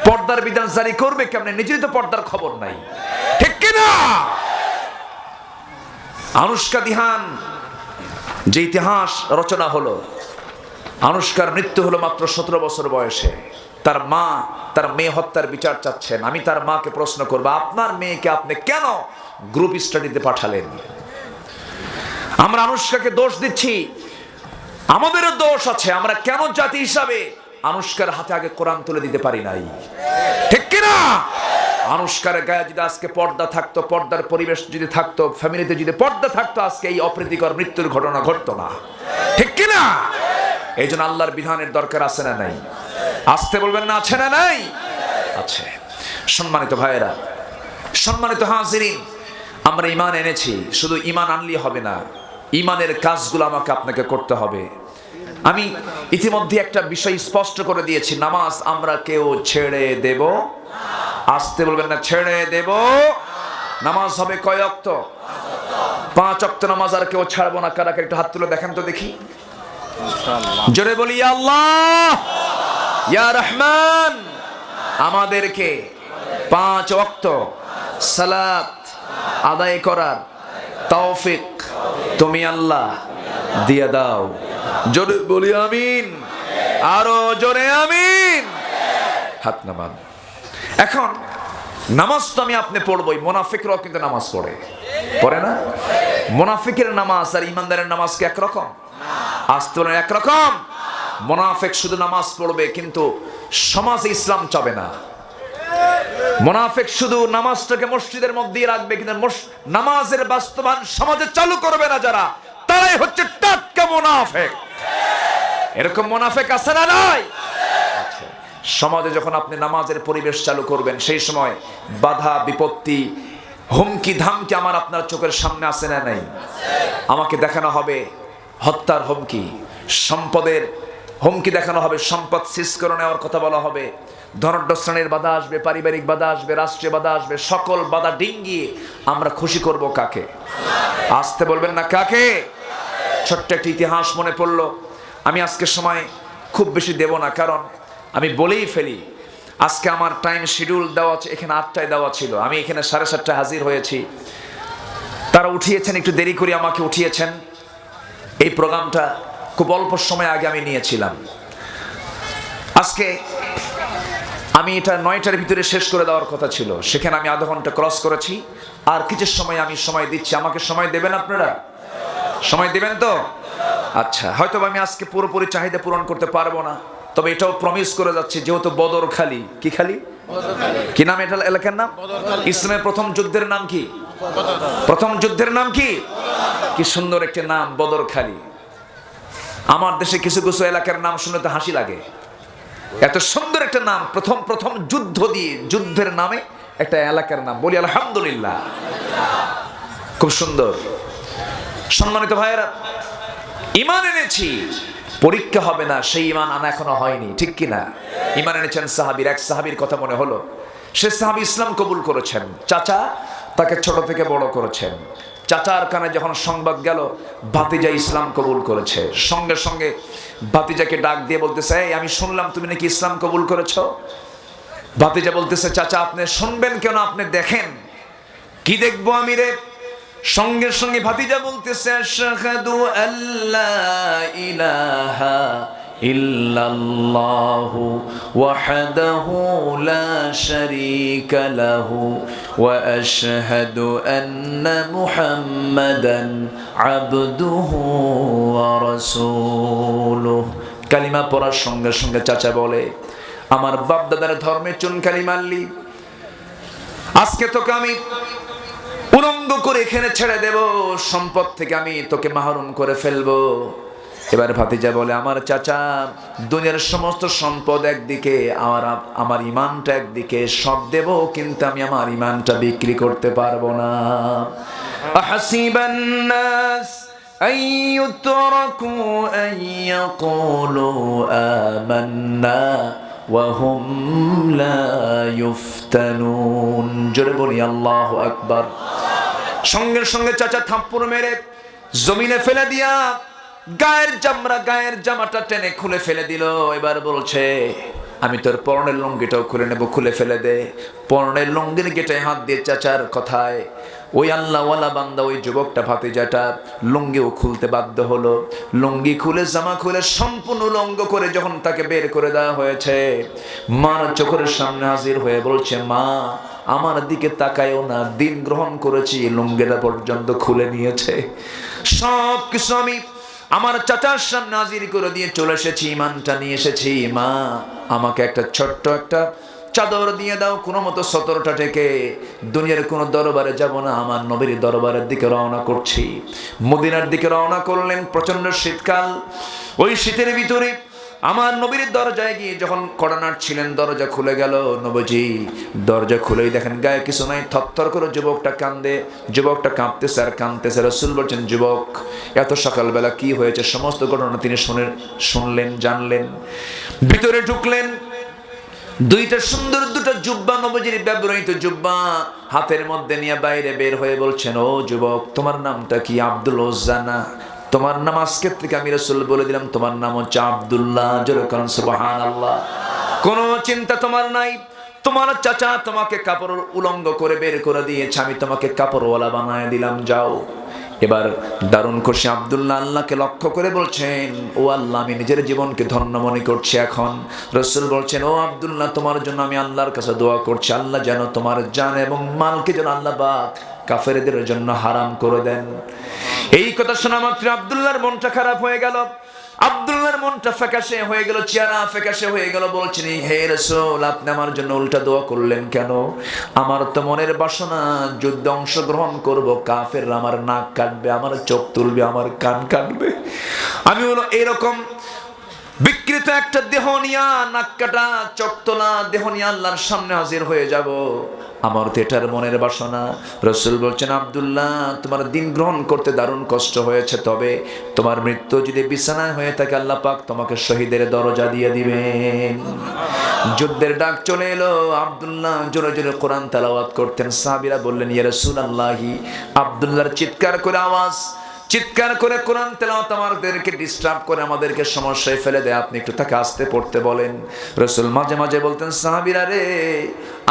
পর্দার বিধান জারি করবে কেমনে? নিজেরই তো পর্দার খবর নাই, ঠিক কিনা? আনুষ্কা দিহান যে ইতিহাস রচনা হলো, আনুষ্কার মৃত্যু হলো মাত্র 17 বছর বয়সে। তার মা তার মেয়ে হত্যার বিচার চাচ্ছেন। আমি তার মাকে প্রশ্ন করব, আপনার মেয়েকে আপনি কেন গ্রুপ স্টাডিতে পাঠালেন? আমরা আনুষ্কাকে দোষ দিচ্ছি, আমাদেরও দোষ আছে। আমরা কেন জাতি হিসাবে আনুষ্কার হাতে আগে কোরআন তুলে দিতে পারি নাই, ঠিক কিনা? আনুষ্কার গায়ে যদি আজকে পর্দা থাকতো, পর্দার পরিবেশ যদি থাকতো, ফ্যামিলিতে যদি পর্দা থাকতো, আজকে এই অপ্রীতিকর মৃত্যুর ঘটনা ঘটতো না, ঠিক কিনা? এই জন্য আল্লাহর বিধানের দরকার আছে না নাই? আসতে বলবেন না, আছে না নাই? আছে। সম্মানিত ভাইয়েরা, সম্মানিত হাজিরিন, আমরা ঈমান এনেছি, শুধু ঈমান আনলেই হবে না, ঈমানের কাজগুলো আমাকে আপনাকে করতে হবে। আমি ইতিমধ্যে একটা বিষয় স্পষ্ট করে দিয়েছি, নামাজ আমরা কেউ ছেড়ে দেব, আসতে বলবেন না, ছেড়ে দেব। নামাজ হবে কয় ওয়াক্ত? 5 ওয়াক্ত নামাজ আর কেউ ছাড়বো না। কারা একটু হাত তুলে দেখেন তো দেখি, জোরে বলি, ইয়া আল্লাহ, ইয়া রহমান, আমাদেরকে 5 ওয়াক্ত সালাত আদায় করার তৌফিক তুমি আল্লাহ দিয়ে দাও। জোরে বলি আমিন, আরো জোরে আমিন। হাত নামান। এখন নামাজ তো আমি আপনি পড়বই, মুনাফিকরাও কিন্তু নামাজ পড়ে না? মুনাফিকের নামাজ আর ইমানদারের নামাজ কি একরকম? আসতে একরকম? মুনাফিক শুধু নামাজ পড়বে, কিন্তু সমাজে ইসলাম চবে না। মুনাফিক শুধু নামাজটাকে মসজিদের মধ্যেই রাখবে, কিন্তু নামাজের বাস্তবায়ন সমাজে চালু করবে না যারা, তারাই হচ্ছে টাটকা মুনাফিক। এরকম মুনাফিক আছে না নাই? সমাজে যখন আপনি নামাজের পরিবেশ চালু করবেন, সেই সময় বাধা বিপত্তি, হুমকি ধামকি আমার আপনার চোখের সামনে আসে না নাই? আমাকে দেখানো হবে হত্যার হুমকি, সম্পদের হুমকি দেখানো হবে, সম্পদ সিজ করে নেওয়ার কথা বলা হবে, ধনাঢ্য শ্রেণীর বাধা আসবে, পারিবারিক বাধা আসবে, রাষ্ট্রীয় বাধা আসবে। সকল বাধা ডিঙ্গিয়ে আমরা খুশি করব কাকে? আসতে বলবেন না কাকে? ছোট্ট একটি ইতিহাস মনে পড়লো। আমি আজকে সময় খুব বেশি দেব না, কারণ আমি বলেই ফেলি আজকে আমার টাইম শিডিউল দেওয়া এখানে 8টায় দেওয়া ছিল, আমি এখানে 7:30 হাজির হয়েছি। তারা উঠিয়েছেন একটু দেরি করে, আমাকে উঠিয়েছেন। এই প্রোগ্রামটা খুব অল্প সময় আগে আমি নিয়েছিলাম। আজকে আমি এটা 9টার ভিতরে শেষ করে দেওয়ার কথা ছিল, সেখানে আমি আধা ঘন্টা ক্রস করেছি। আর কিছু সময় আমি সময় দিচ্ছি, আমাকে সময় দেবেন আপনারা? সময় দেবেন তো? আচ্ছা, হয়তো আমি আজকে পুরোপুরি চাহিদা পূরণ করতে পারবো না, তবে এটাও প্রমিস করে যাচ্ছি, যেহেতু বদরখালী, কি খালি, কি নাম এটা এলাকার নাম? ইসলামের প্রথম যুদ্ধের নাম কি? প্রথম যুদ্ধের নাম কি? কি সুন্দর একটি নাম, বদরখালী। আমার দেশে কিছু কিছু এলাকার নাম শুনে তো হাসি লাগে, এত সুন্দর একটা নাম। প্রথম যুদ্ধ দিয়ে, যুদ্ধের নামে একটা এলাকার নাম, বলি আলহামদুলিল্লাহ, খুব সুন্দর। সম্মানিত ভাইয়েরা, ঈমান এনেছি, পরীক্ষা হবে না সেই ঈমান আনা এখনো হয়নি, ঠিক কি না? ঈমান এনেছেন সাহাবীর। এক সাহাবীর কথা মনে হলো, সে সাহাবী ইসলাম কবুল করেছেন, চাচা তাকে ছোট থেকে বড় করেছেন। চাচার কানে যখন সংবাদ গেল ভাতিজা ইসলাম কবুল করেছে, সঙ্গে সঙ্গে ভাতিজাকে ডাক দিয়ে বলতেছে, এই আমি শুনলাম তুমি নাকি ইসলাম কবুল করেছ। ভাতিজা বলতেছে, চাচা আপনি শুনবেন কেন, আপনি দেখেন। কি দেখবো আমি রে? সঙ্গে সঙ্গে ভাতিজা বলতেছে, আশহাদু আল্লা ইলাহা ইল্লাল্লাহু ওয়াহদাহু লা শারীকা লাহু ওয়া আশহাদু আন্না মুহাম্মাদান আবদুহু ওয়া রাসূলুহু। কালিমা পড়ার সঙ্গে সঙ্গে চাচা বলে, আমার বাপ দাদার ধর্মে চুনকালি মারলি, আজকে তোকে আমি উলঙ্গ করে এখানে ছেড়ে দেব, সম্পদ থেকে আমি তোকে মাহরুম করে ফেলবো। এবার ভাতিজা বলে, আমার চাচা দুনিয়ার সমস্ত সম্পদ একদিকে, আমার ইমানটা একদিকে, সব দেব, কিন্তু আমি আমার ইমানটা বিক্রি করতে পারবো না। আহাসিবান নাস আইয়ুতরাকু আইয়াকুলু আমান্না ওয়া হুম লা ইফতানুন। জোরে বলি আল্লাহু আকবার। সঙ্গে সঙ্গে চাচা থাপ্পড় মেরে জমিনে ফেলে দিয়া গায়ের জামাটা টেনে খুলে ফেলে দিল। এবার বলছে, আমি তোর পরনের লুঙ্গিটাও খুলে নেব, খুলে ফেলে দে। পরনের লুঙ্গির গেটে হাত দিয়ে চাচার কথায় ওই আল্লাহওয়ালা বান্দা, ওই যুবকটা ভাতিজাটা লুঙ্গিও খুলতে বাধ্য হলো। লুঙ্গি খুলে, জামা খুলে, সম্পূর্ণ উলঙ্গ করে যখন তাকে বের করে দেওয়া হয়েছে, মার চোখের সামনে হাজির হয়ে বলছে, মা আমার দিকে তাকায়ও না, দিন গ্রহণ করেছি, লুঙ্গিটা পর্যন্ত খুলে নিয়েছে। সব কিছু আমি আমার চাচার সামনে হাজির করে দিয়ে চলে এসেছি, ইমানটা নিয়ে এসেছি। মা আমাকে একটা ছোট্ট একটা চাদর দিয়ে দাও, কোনো মতো সতরটা থেকে দুনিয়ার কোনো দরবারে যাব না, আমার নবীর দরবারের দিকে রওনা করছি। মদিনার দিকে রওনা করলেন। প্রচন্ড শীতকাল, ওই শীতের ভিতরে আমার নবীর দরজায় গিয়ে যখন কড়া নাড়ছিলেন, দরজা খুলে গেল। নবীজি দরজা খুলেই দেখেন গায়ে কিছু নাই, থরথর করে যুবকটা কান্দে, যুবকটা কাঁপতেছে আর কাঁদতেছে। রাসূল বলছেন, যুবক এত সকালবেলা কি হয়েছে? সমস্ত ঘটনা তিনি শুনলেন, জানলেন। ভিতরে ঢুকলেন, দুইটা সুন্দর দুটো জুব্বা, নবীজির ব্যবহৃত জুব্বা হাতের মধ্যে নিয়ে বাইরে বের হয়ে বলছেন, ও যুবক তোমার নামটা কি? আব্দুল উজ্জা না? তোমার নাম আজকে থেকে আমি রাসূল বলে দিলাম, তোমার নাম হচ্ছে আব্দুল্লাহ। জোরে বলুন সুবহানাল্লাহ। কোনো চিন্তা তোমার নাই, তোমার চাচা তোমাকে কাপড় উলঙ্গ করে বের করে দিয়েছে, আমি তোমাকে কাপড়ওয়ালা বানায় দিলাম, যাও। এবার দারুণ খুশি আব্দুল্লাহ আল্লাহকে লক্ষ্য করে বলছেন, ও আল্লাহ আমি নিজের জীবনকে ধন্য মনে করছি এখন। রাসূল বলছেন, ও আব্দুল্লাহ তোমার জন্য আমি আল্লাহর কাছে দোয়া করছি, আল্লাহ যেন তোমার জান এবং মালকে যেন আল্লাহ পাক কাফেরদের জন্য হারাম করে দেন। এই কথা শোনা মাত্র আব্দুল্লাহর মনটা খারাপ হয়ে গেল। আব্দুল্লাহর মনটা ফ্যাকাশে হয়ে গেল, চেহারা ফ্যাকাশে হয়ে গেল। বলছেন, হে রাসূল, আপনি আমার জন্য উল্টা দোয়া করলেন কেন? আমার তো মনের বাসনা যুদ্ধে অংশগ্রহণ করব, কাফেররা আমার নাক কাটবে, আমার চোখ তুলবে, আমার কান কাটবে। আমি হলো এরকম বিকৃত একটা দেহ নিয়া, নাক কাটা চোখ তোলা দেহ নিয়ে আল্লাহর সামনে হাজির হয়ে যাব। আমার তো এটার মনের বাসনা। রাসূল বলছেন, আব্দুল্লাহ, তোমার দিন গ্রহণ করতে দারুণ কষ্ট হয়েছে, তবে তোমার মৃত্যু যদি বিছানায় হয়ে থাকে আল্লাহ পাক তোমাকে শহীদের দরজা দিয়ে দিবেন। যুদ্ধের ডাক চলে এলো। আব্দুল্লাহ জোরে জোরে কোরআন তেলাওয়াত করতেন। সাহাবীরা বললেন, ইয়া রাসূলুল্লাহি, আব্দুল্লাহর চিৎকার করে আওয়াজ, চিৎকার করে কোরআন তেলাওয়াত আমাদেরকে ডিস্টার্ব করে, আমাদেরকে সমস্যায় ফেলে দেয়, আপনি একটু তাকে আস্তে পড়তে বলেন। রাসূল মাঝে মাঝে বলতেন, সাহাবীরা রে,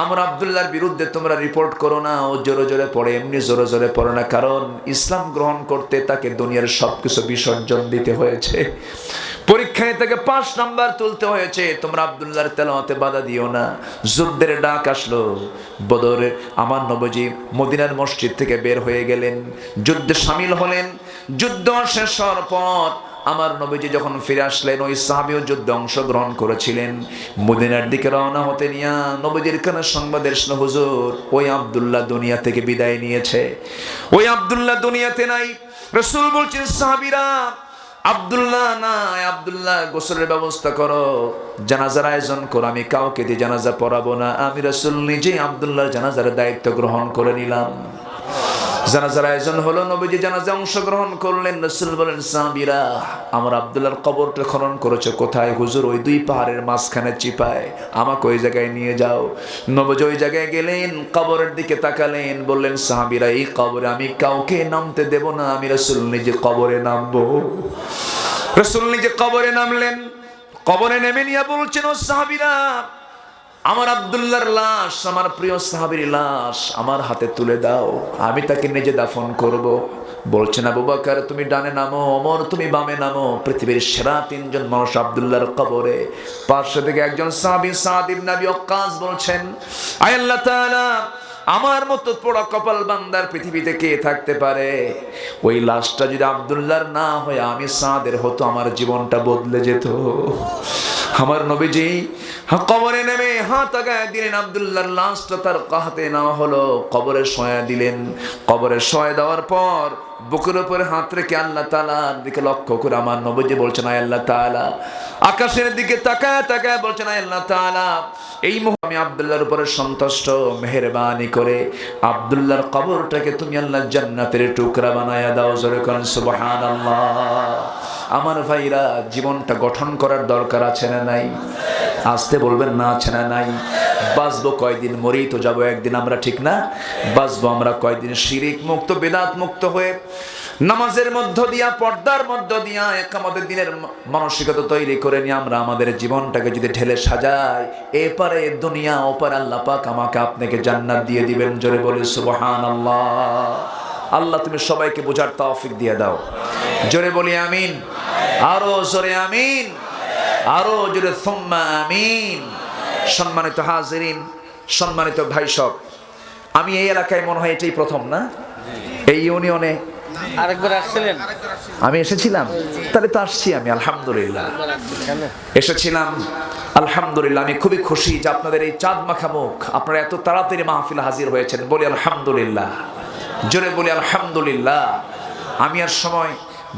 আমার আব্দুল্লাহর বিরুদ্ধে তোমরা রিপোর্ট করো না, ও জোরে জোরে পড়ে, এমনি জোরে জোরে পড়ে না, কারণ ইসলাম গ্রহণ করতে তাকে দুনিয়ার সবকিছু বিসর্জন দিতে হয়েছে, পরীক্ষায় তাকে 5 নাম্বার তুলতে হয়েছে। তোমরা আব্দুল্লাহর তেলাওয়াতে বাধা দিও না। যুদ্ধের ডাক আসলো। বদরে আমার নবীজি মদিনার মসজিদ থেকে বের হয়ে গেলেন, যুদ্ধে শামিল হলেন। যুদ্ধ শেষ হওয়ার পর আমার নবীজি যখন ফিরে আসলেন, ওই সাহাবীও যুদ্ধে অংশগ্রহণ করেছিলেন। মদিনার দিকে রওনা হতে নিয়া নবীজির কানে সংবাদ এসলো, হুজুর, ওই আব্দুল্লাহ দুনিয়া থেকে বিদায় নিয়েছে, ওই আব্দুল্লাহ দুনিয়াতে নাই। রাসূল বলছেন, সাহাবীরা, আব্দুল্লাহ নাই, আব্দুল্লাহ গোসলের ব্যবস্থা করো, জানাজার আয়োজন করো, আমি কাউকে দিয়ে জানাজা পড়াবো না, আমি রাসূল নিজেই আব্দুল্লাহর জানাজার দায়িত্ব গ্রহণ করে নিলাম। জানাজার আয়োজন হলো, নবীজি জানাজা অংশগ্রহণ করলেন। রাসূল বলেন, সাহাবীরা, আমার আব্দুল্লাহর কবরটা খনন করেছে কোথায়? হুজুর, ওই 2 পাহাড়ের মাঝখানে চিপায়, আমাকে ওই জায়গায় নিয়ে যাও। নবীজি ওই জায়গায় গেলেন, কবরের দিকে তাকালেন, বললেন, সাহাবীরা, এই কবরে আমি কাউকে নামতে দেব না, আমি রাসূল নিজে কবরে নামবো। রাসূল নিজে কবরে নামলেন। কবরে নেমে নিয়ে বলছেন, ও সাহাবীরা, আমার আব্দুল্লাহর লাশ, আমার প্রিয় সাহাবীর লাশ আমার হাতে তুলে দাও, আমি তাকে নিজে দাফন করব। বলছেন, আবু বকর তুমি ডানে নামো, ওমর তুমি বামে নামো। পৃথিবীর সেরা 3 জন মানুষ আব্দুল্লাহর কবরে। পাশে থেকে একজন সাহাবী সাদ ইবনে আবি ওয়াক্কাস বলছেন, আয় আল্লাহ তাআলা, আমার মতো পোড়া কপাল বান্দার পৃথিবীতে কে থাকতে পারে? ওই লাশটা যদি আব্দুল্লাহর না হয় আমি সাদের হতো, আমার জীবনটা বদলে যেত। আমার নবীজি কবরে নেমে হাত আগায় দিলেন, আব্দুল্লাহর লাশটা তার হাতে নেওয়া হলো, কবরে শোয়া দিলেন। কবরে শোয়া দেওয়ার পর বুকের উপরে হাত রেখে আল্লাহ তাআলার দিকে লক্ষ্য করে আমার নবীজি বলছেন, আয় আল্লাহ তাআলা, আকাশের দিকে তাকায় তাকায় বলছেন, আয় আল্লাহ তাআলা, এই মুহূর্তে আমি আব্দুল্লাহর উপরে সন্তুষ্ট, মেহেরবানি করে আব্দুল্লাহর কবরটাকে তুমি আল্লাহ জান্নাতের টুকরা বানায়া দাও। জোরে করেন সুবহানাল্লাহ। আমার ভাইরা, জীবনটা গঠন করার দরকার আছে না নাই? আসতে বলবেন না, আছে না নাই? বাঁচবো কয়দিন, মরেই তো যাবো একদিন আমরা, ঠিক না? বাঁচবো আমরা কয়দিন শিরিক মুক্ত, বেদাত মুক্ত হয়ে, নামাজের মধ্য দিয়া, পর্দার মধ্য দিয়া একামতের দিনের মানসিকতা তৈরি করে নিয়ে আমরা আমাদের জীবনটাকে যদি ঢেলে সাজাই, এপারে দুনিয়া ওপারে আল্লাহ পাক আমাকে আপনাকে জান্নাত দিয়ে দিবেন। জোরে বলি সুবহানাল্লাহ। আল্লাহ তুমি সবাইকে বোঝার তৌফিক দিয়ে দাও। জোরে বলি আমিন, আরো জোরে আমিন, আরো জোরে সুম্মা আমিন। সম্মানিত হাজিরিন, সম্মানিত ভাই সব, আমি এই এলাকায় মনে হয় এটাই প্রথম, না? এই ইউনিয়নে আরেকবার আসছিলেন? আমি এসেছিলাম, তাহলে তো আসছি আমি, আলহামদুলিল্লাহ এসেছিলাম, আলহামদুলিল্লাহ। আমি খুবই খুশি যে আপনাদের এই চাঁদ মাখা মুখ, আপনারা এত তাড়াতাড়ি মাহফিলে হাজির হয়েছেন, বলি আলহামদুলিল্লাহ। জোরে বলি আলহামদুলিল্লাহ। আমি আর সময়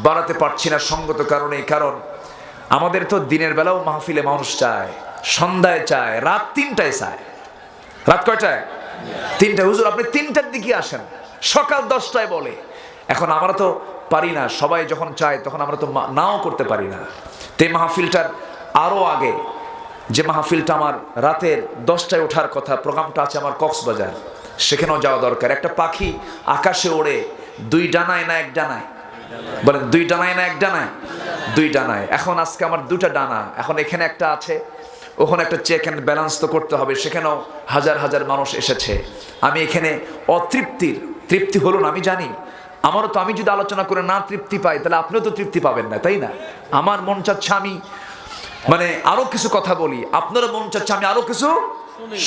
বাড়াতে পারছি না সঙ্গত কারণে, কারণ আমাদের তো দিনের বেলাও মাহফিলে মানুষ চায়, সন্ধ্যায় চায়, রাত 3টায় চায়। রাত কয়টায়? 3টায়। হুজুর আপনি 3টার দিকে আসেন, সকাল 10টায় বলে। এখন আমরা তো পারি না, সবাই যখন চায় তখন আমরা তো নাও করতে পারি না। তো এই মাহফিলটার আরও আগে যে মাহফিলটা আমার রাতের 10টায় ওঠার কথা, প্রোগ্রামটা আছে আমার কক্সবাজার, সেখানেও যাওয়া দরকার। একটা পাখি আকাশে ওড়ে 2 ডানায় না 1 ডানায়? বলেন 2 ডানায় না 1 ডানায়? 2 ডানায়। এখন আজকে আমার 2টা ডানা, এখন এখানে একটা আছে, ওখানে একটা চেক অ্যান্ড ব্যালেন্স তো করতে হবে, সেখানেও হাজার হাজার মানুষ এসেছে। আমি এখানে তৃপ্তি হলো না, আমি জানি। আমারও তো, আমি যদি আলোচনা করে না তৃপ্তি পাই, তাহলে আপনিও তো তৃপ্তি পাবেন না, তাই না? আমার মন চাচ্ছে আমি আরো কিছু কথা বলি, আপনারও মন চাচ্ছে আমি আরো কিছু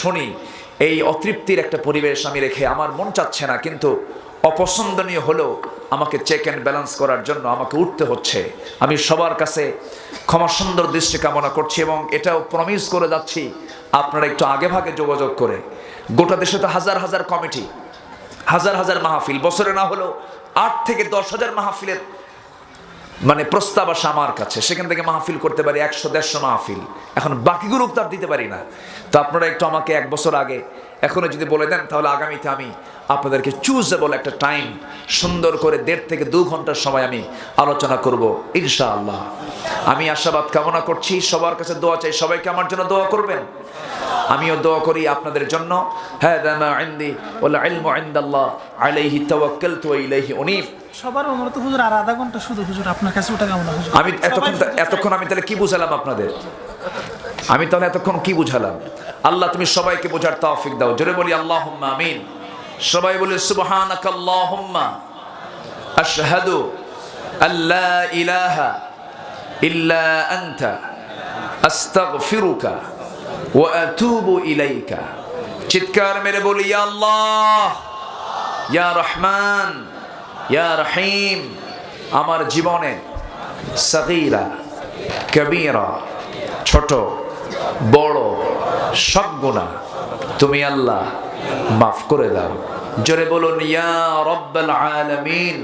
শুনি। এই অতৃপ্তির একটা পরিবেশ আমি রেখে আমার মন চাচ্ছে না, কিন্তু অপছন্দনীয় হলেও আমাকে চেক অ্যান্ড ব্যালেন্স করার জন্য আমাকে উঠতে হচ্ছে। আমি সবার কাছে ক্ষমা সুন্দর দৃষ্টি কামনা করছি এবং এটাও প্রমিস করে যাচ্ছি, আপনারা একটু আগে ভাগে যোগাযোগ করে, গোটা দেশে তো হাজার হাজার কমিটি, হাজার হাজার মাহফিল, বছরে না হলেও 8 থেকে 10,000 মাহফিলের মানে প্রস্তাব আসে আমার কাছে, সেখান থেকে মাহফিল করতে পারি 100-150 মাহফিল, এখন বাকিগুলো তো আর দিতে পারি না। তো আপনারা একটু আমাকে 1 বছর আগে এখনো যদি বলে দেন, তাহলে আগামীতে আমি আপনাদেরকে চুজেবল একটা টাইম সুন্দর করে 1.5 থেকে 2 ঘন্টার সময় আমি আলোচনা করব ইনশাআল্লাহ। আমি আশাবাদ কামনা করছি, সবার কাছে দোয়া চাই, সবাইকে আমার জন্য দোয়া করবেন, আমিও দোয়া করি আপনাদের জন্য। হাদা মা ইনদি ওয়াল ইলমু ইনদাল্লাহ আলাইহি তাওয়াক্কালতু ওয়া ইলাইহি উনীব। সবার অনুরোধ হুজুর, আর আধা ঘন্টা শুধু হুজুর আপনার কাছে ওটা কেমন হুজুর? আমি এতক্ষণ আমি তাহলে কি বুঝালাম আপনাদের? আমি তাহলে এতক্ষণ কি বুঝালাম? আল্লাহ তুমি সবাইকে বোঝার তৌফিক দাও। জোরে বলি আল্লাহুম্মা আমিন। সবাই বলি সুবহানাকাল্লাহুম্মা আশহাদু আল্লা ইলাহা ইল্লা আনতা আস্তাগফিরুকা ওয়া আতুবু ইলাইকা। চিৎকার মেরে বলি ইয়া আল্লাহ, ইয়া রহমান, ইয়া রহিম, আমার জীবনে সগীরা কবীরা, ছোট বড় সব গুনাহ তুমি আল্লাহ মাফ করে দাও। জোরে বলুন ইয়া রব্বাল আলামিন,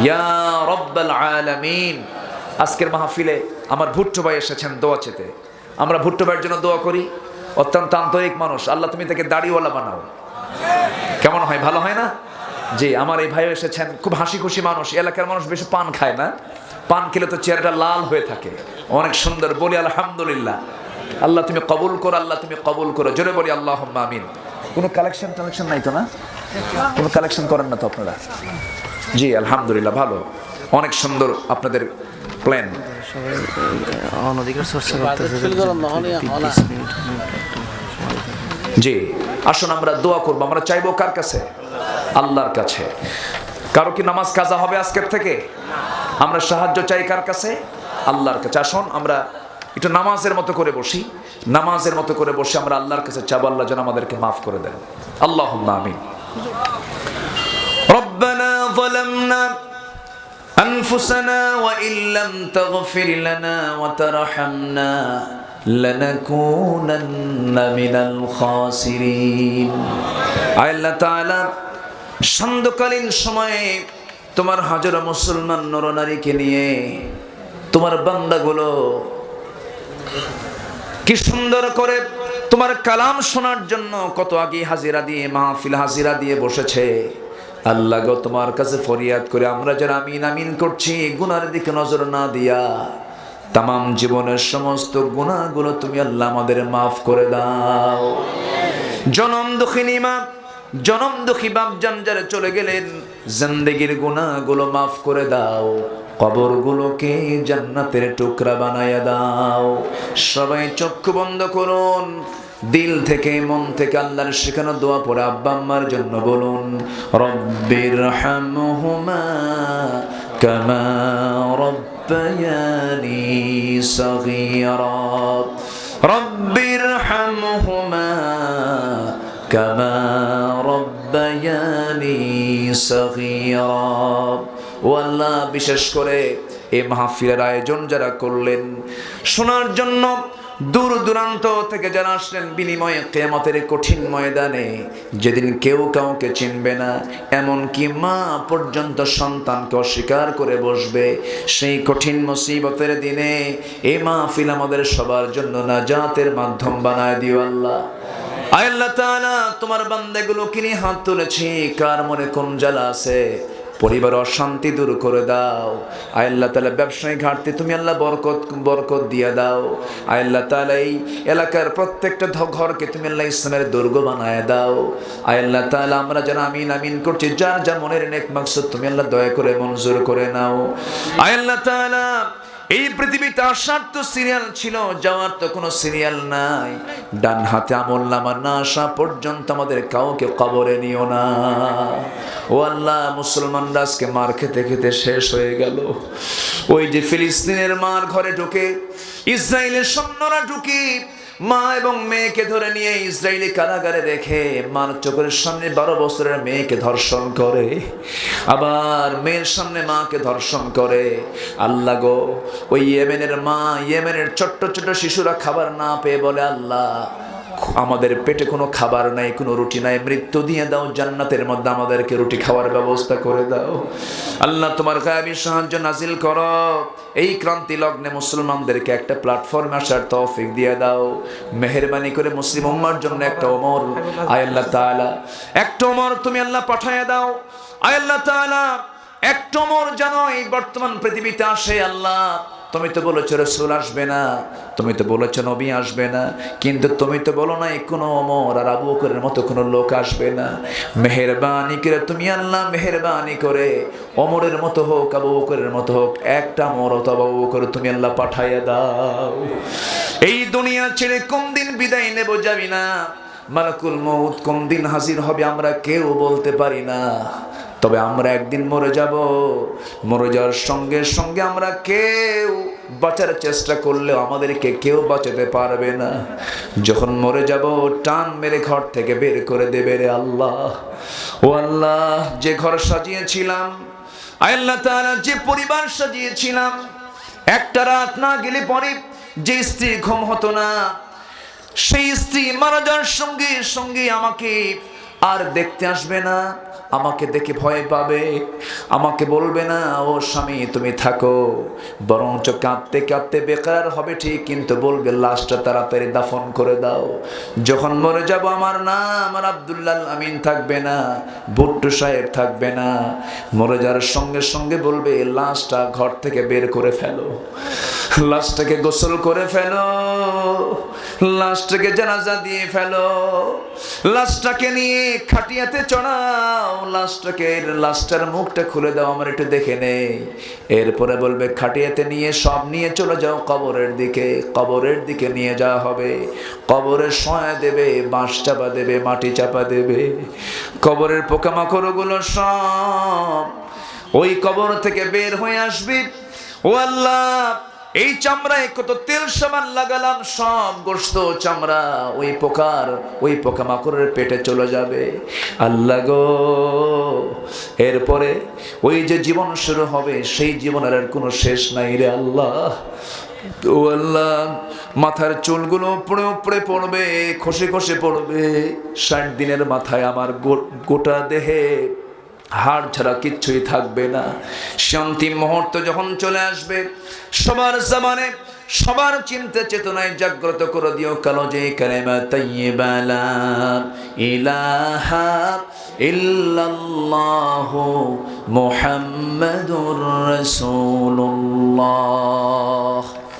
ইয়া রব্বাল আলামিন। আজকের মাহফিলে আমার ভুট্টো ভাই এসেছেন দোয়া চেতে। আমরা ভুট্টো ভাইয়ের জন্য দোয়া করি, অত্যন্ত আন্তরিক মানুষ, আল্লাহ তুমি তাকে দাড়িওয়ালা বানাও। কেমন হয়? ভালো হয় না? জি, আমার এই ভাই এসেছেন, খুব হাসি খুশি মানুষ। এলাকার মানুষ বেশি পান খায় না, পান খেলে তো চেহারাটা লাল হয়ে থাকে, অনেক সুন্দর। বলি আলহামদুলিল্লাহ, আল্লাহ তুমি কবুল করো, আল্লাহ তুমি কবুল করো। জোরে বলি আল্লাহুম্মা আমিন। কোনো কালেকশন নাই তো না? কোনো কালেকশন করেন না তো আপনারা? জি আলহামদুলিল্লাহ, ভালো, অনেক সুন্দর আপনাদের প্ল্যান। জি, আসুন আমরা দোয়া করবো। আমরা চাইবো কার কাছে? আল্লাহর কাছে। কারো কি নামাজ কাজা হবে আজকের থেকে? আমরা সাহায্য চাই কার কাছে? আল্লাহর কাছে। আসুন আমরা একটু নামাজের মতো করে বসি, নামাজের মতো করে বসে আমরা আল্লাহর কাছে চাবো, আল্লাহ যেন আমাদেরকে মাফ করে দেন। আল্লাহুম্মা আমিন। রব্বানা যালামনা আনফুসানা ওয়া ইল্লাম তাগফির লানা ওয়া তারহামনা লানাকুনান্না মিনাল খাসিরিন। আল্লাহ তাআলা সান্ধ্যকালীন সময়ে তোমার হাজারো মুসলমান নরনারীকে নিয়ে তোমার বান্দাগুলো কি সুন্দর করে তোমার কালাম শোনার জন্য কত আগে হাজিরা দিয়ে, মাহফিল হাজিরা দিয়ে বসেছে। আল্লাহ গো, তোমার কাছে ফরিয়াদ করে আমরা যারা আমিন আমিন করছি, গুনার দিকে নজর না দিয়া তামাম জীবনের সমস্ত গুনাহগুলো তুমি আল্লাহ আমাদের মাফ করে দাও। জনম দুঃখিনী মা, জনম দুঃখী বাপ জান যারা চলে গেলেন, জিন্দেগির গুনাহগুলো মাফ করে দাও, কবরগুলোকে জান্নাতের টুকরা বানায়া দাও। সবাই চক্ষু বন্ধ করুন, দিল থেকে মন থেকে আল্লাহর শেখানো দোয়া পড়ে আব্বা আম্মার জন্য বলুন, রব্বিরহামহুমা কামা রব্বায়ানি সগীরা, রব্বিরহামহুমা কামা রব্বায়ানি সগীরা। ও আল্লাহ, বিশেষ করে এই মাহফিলের আয়োজন যারা করলেন, শোনার জন্য দূর দূরান্ত থেকে যারা আসলেন, বিনিময়ে কিয়ামতের কঠিন ময়দানে যেদিন কেউ কাউকে চিনবে না, এমনকি মা পর্যন্ত সন্তানকে অস্বীকার করে বসবে, সেই কঠিন মুসিবতের দিনে এই মাহফিল আমাদের সবার জন্য নাজাতের মাধ্যম বানায় দিও আল্লাহ। আল্লাহ তাআলা, তোমার বান্দাগুলোকে নিয়ে হাত তুলেছি, কার মনে কোন জ্বালা আছে, পরিবার অশান্তি দূর করে দাও। আল্লাহ তাআলা, ব্যবসায়ী ঘাটতি তুমি আল্লাহ বরকত দিয়ে দাও। আল্লাহ তাআলা, এই এলাকার প্রত্যেকটা ঘরকে তুমি আল্লাহ ইসলামের দুর্গ বানায় দাও। আল্লাহ তাআলা, আমরা যারা আমিন আমিন করছি, যার যা মনের নেক মাকসুদ তুমি আল্লাহ দয়া করে মঞ্জুর করে নাও। আল্লাহ তাআলা, এই পৃথিবীতে আসার তো সিরিয়াল ছিল, যাওয়ার তো কোনো সিরিয়াল নাই। ডান হাতে আমলনামা না আসা পর্যন্ত আমাদের কাউকে কবরে নিও না। ও আল্লাহ, মুসলমানরা আজকে মার খেতে খেতে শেষ হয়ে গেল। ওই যে ফিলিস্তিনের মার ঘরে ঢুকে, ইসরায়েলের সৈন্যরা ঢুকে মা এবং মেয়েকে ধরে নিয়ে ইসরায়েলি কারাগারে রেখে মার চোখের সামনে 12 বছরের মেয়েকে ধর্ষণ করে, আবার মেয়ের সামনে মাকে ধর্ষণ করে। আল্লাহ গো, ওই ইয়েমেনের মা, ইয়েমেনের ছোট্ট ছোট্ট শিশুরা খাবার না পেয়ে বলে, আল্লাহ আমাদের পেটে কোনো খাবার নাই, কোনো রুটি নাই, মৃত্যু দিয়ে দাও, জান্নাতের মধ্যে আমাদেরকে রুটি খাওয়ার ব্যবস্থা করে দাও। আল্লাহ তোমার গায়েবী সাহায্য নাজিল করো, এই ক্রান্তি লগ্নে মুসলমানদেরকে একটা প্ল্যাটফর্মে আসার তৌফিক দিয়ে দাও। মেহেরবানি করে মুসলিম উম্মার জন্য একটা ওমর, আয় আল্লাহ তাআলা একটা ওমর তুমি আল্লাহ পাঠায় দাও। আয় আল্লাহ তাআলা একটা ওমর যেন এই বর্তমান পৃথিবীতে আসে। আল্লাহ তুমি তো বলেছো রাসূল আসবে না, তুমি তো বলেছো নবী আসবে না, কিন্তু তুমি তো বলো না কোনো ওমর আর আবু বকরের মতো কোনো লোক আসবে না। মেহেরবানি করে তুমি আল্লাহ মেহেরবানি করে ওমরের মতো হোক, আবু বকরের মতো হোক, একটা ওমর অথবা আবু বকর তুমি আল্লাহ পাঠাইয়া দাও। এই দুনিয়া ছেড়ে কোন দিন বিদায় নেব যাবি না, মালাকুল মউত কোন দিন হাজির হবে আমরা কেউ বলতে পারি না, তবে আমরা একদিন মরে যাব। মরে যাওয়ার সঙ্গে সঙ্গে আমরা কেউ বাঁচার চেষ্টা করলেও আমাদেরকে কেউ বাঁচাতে পারবে না। যখন মরে যাব টান মেরে ঘর থেকে বের করে দেবে রে আল্লাহ। ও আল্লাহ, যে ঘর সাজিয়েছিলাম, আল্লাহ তাআলা যে পরিবার সাজিয়েছিলাম, একটা রাত না গেলে পরে যে স্ত্রী ঘুম হতো না, সেই স্ত্রী মারা যাওয়ার সঙ্গে সঙ্গে আমাকে আর দেখতে আসবে না, আমাকে দেখে ভয় পাবে, আমাকে বলবে না ও স্বামী তুমি থাকো, বরঞ্চ কাঁদতে কাঁদতে বেকার হবে ঠিক, কিন্তু বলবে লাশটা তাড়াতাড়ি দাফন করে দাও। যখন মরে যাব আমার নাম আর আব্দুল্লাহ আমিন থাকবে না, ভুট্টো সাহেব থাকবে না, মরে যাওয়ার সঙ্গে সঙ্গে বলবে লাশটা ঘর থেকে বের করে ফেলো, লাশটাকে গোসল করে ফেলো, লাশটাকে জানাজা দিয়ে ফেলো, লাশটাকে নিয়ে খাটিয়াতে চড়াও, লাশটার মুখটা খুলে দাও, আমার একটু দেখে নেই। এরপরে বলবে খাটিয়াতে নিয়ে সব নিয়ে চলে যাও কবরের দিকে, কবরের দিকে নিয়ে যাওয়া হবে, কবরে শোয়া দেবে, বাঁশ চাপা দেবে, মাটি চাপা দেবে, কবরের পোকামাকড়গুলো সব ওই কবর থেকে বের হয়ে আসবে। ও আল্লাহ, এই চামড়ায় কত তেল সাবান লাগালাম, সব গোশত চামড়া ওই পোকামাকড়ের পেটে চলে যাবে। আল্লাহ গো, এরপরে ওই যে জীবন শুরু হবে সেই জীবনের আর কোনো শেষ নাই রে আল্লাহ। ও আল্লাহ, মাথার চুলগুলো উপড়ে উপড়ে পড়বে, খসে খসে পড়বে। 60 দিনের মাথায় আমার গোটা দেহে হাড় ছাড়া কিচ্ছুই থাকবে না। শান্তি মুহূর্ত যখন চলে আসবে, সবার জামানে সবার চিন্তা চেতনায় জাগ্রত করে দিও কালো যে কালেমা তাইয়্যিবা লা ইলাহা ইল্লাল্লাহু মুহাম্মাদুর রাসূলুল্লাহ।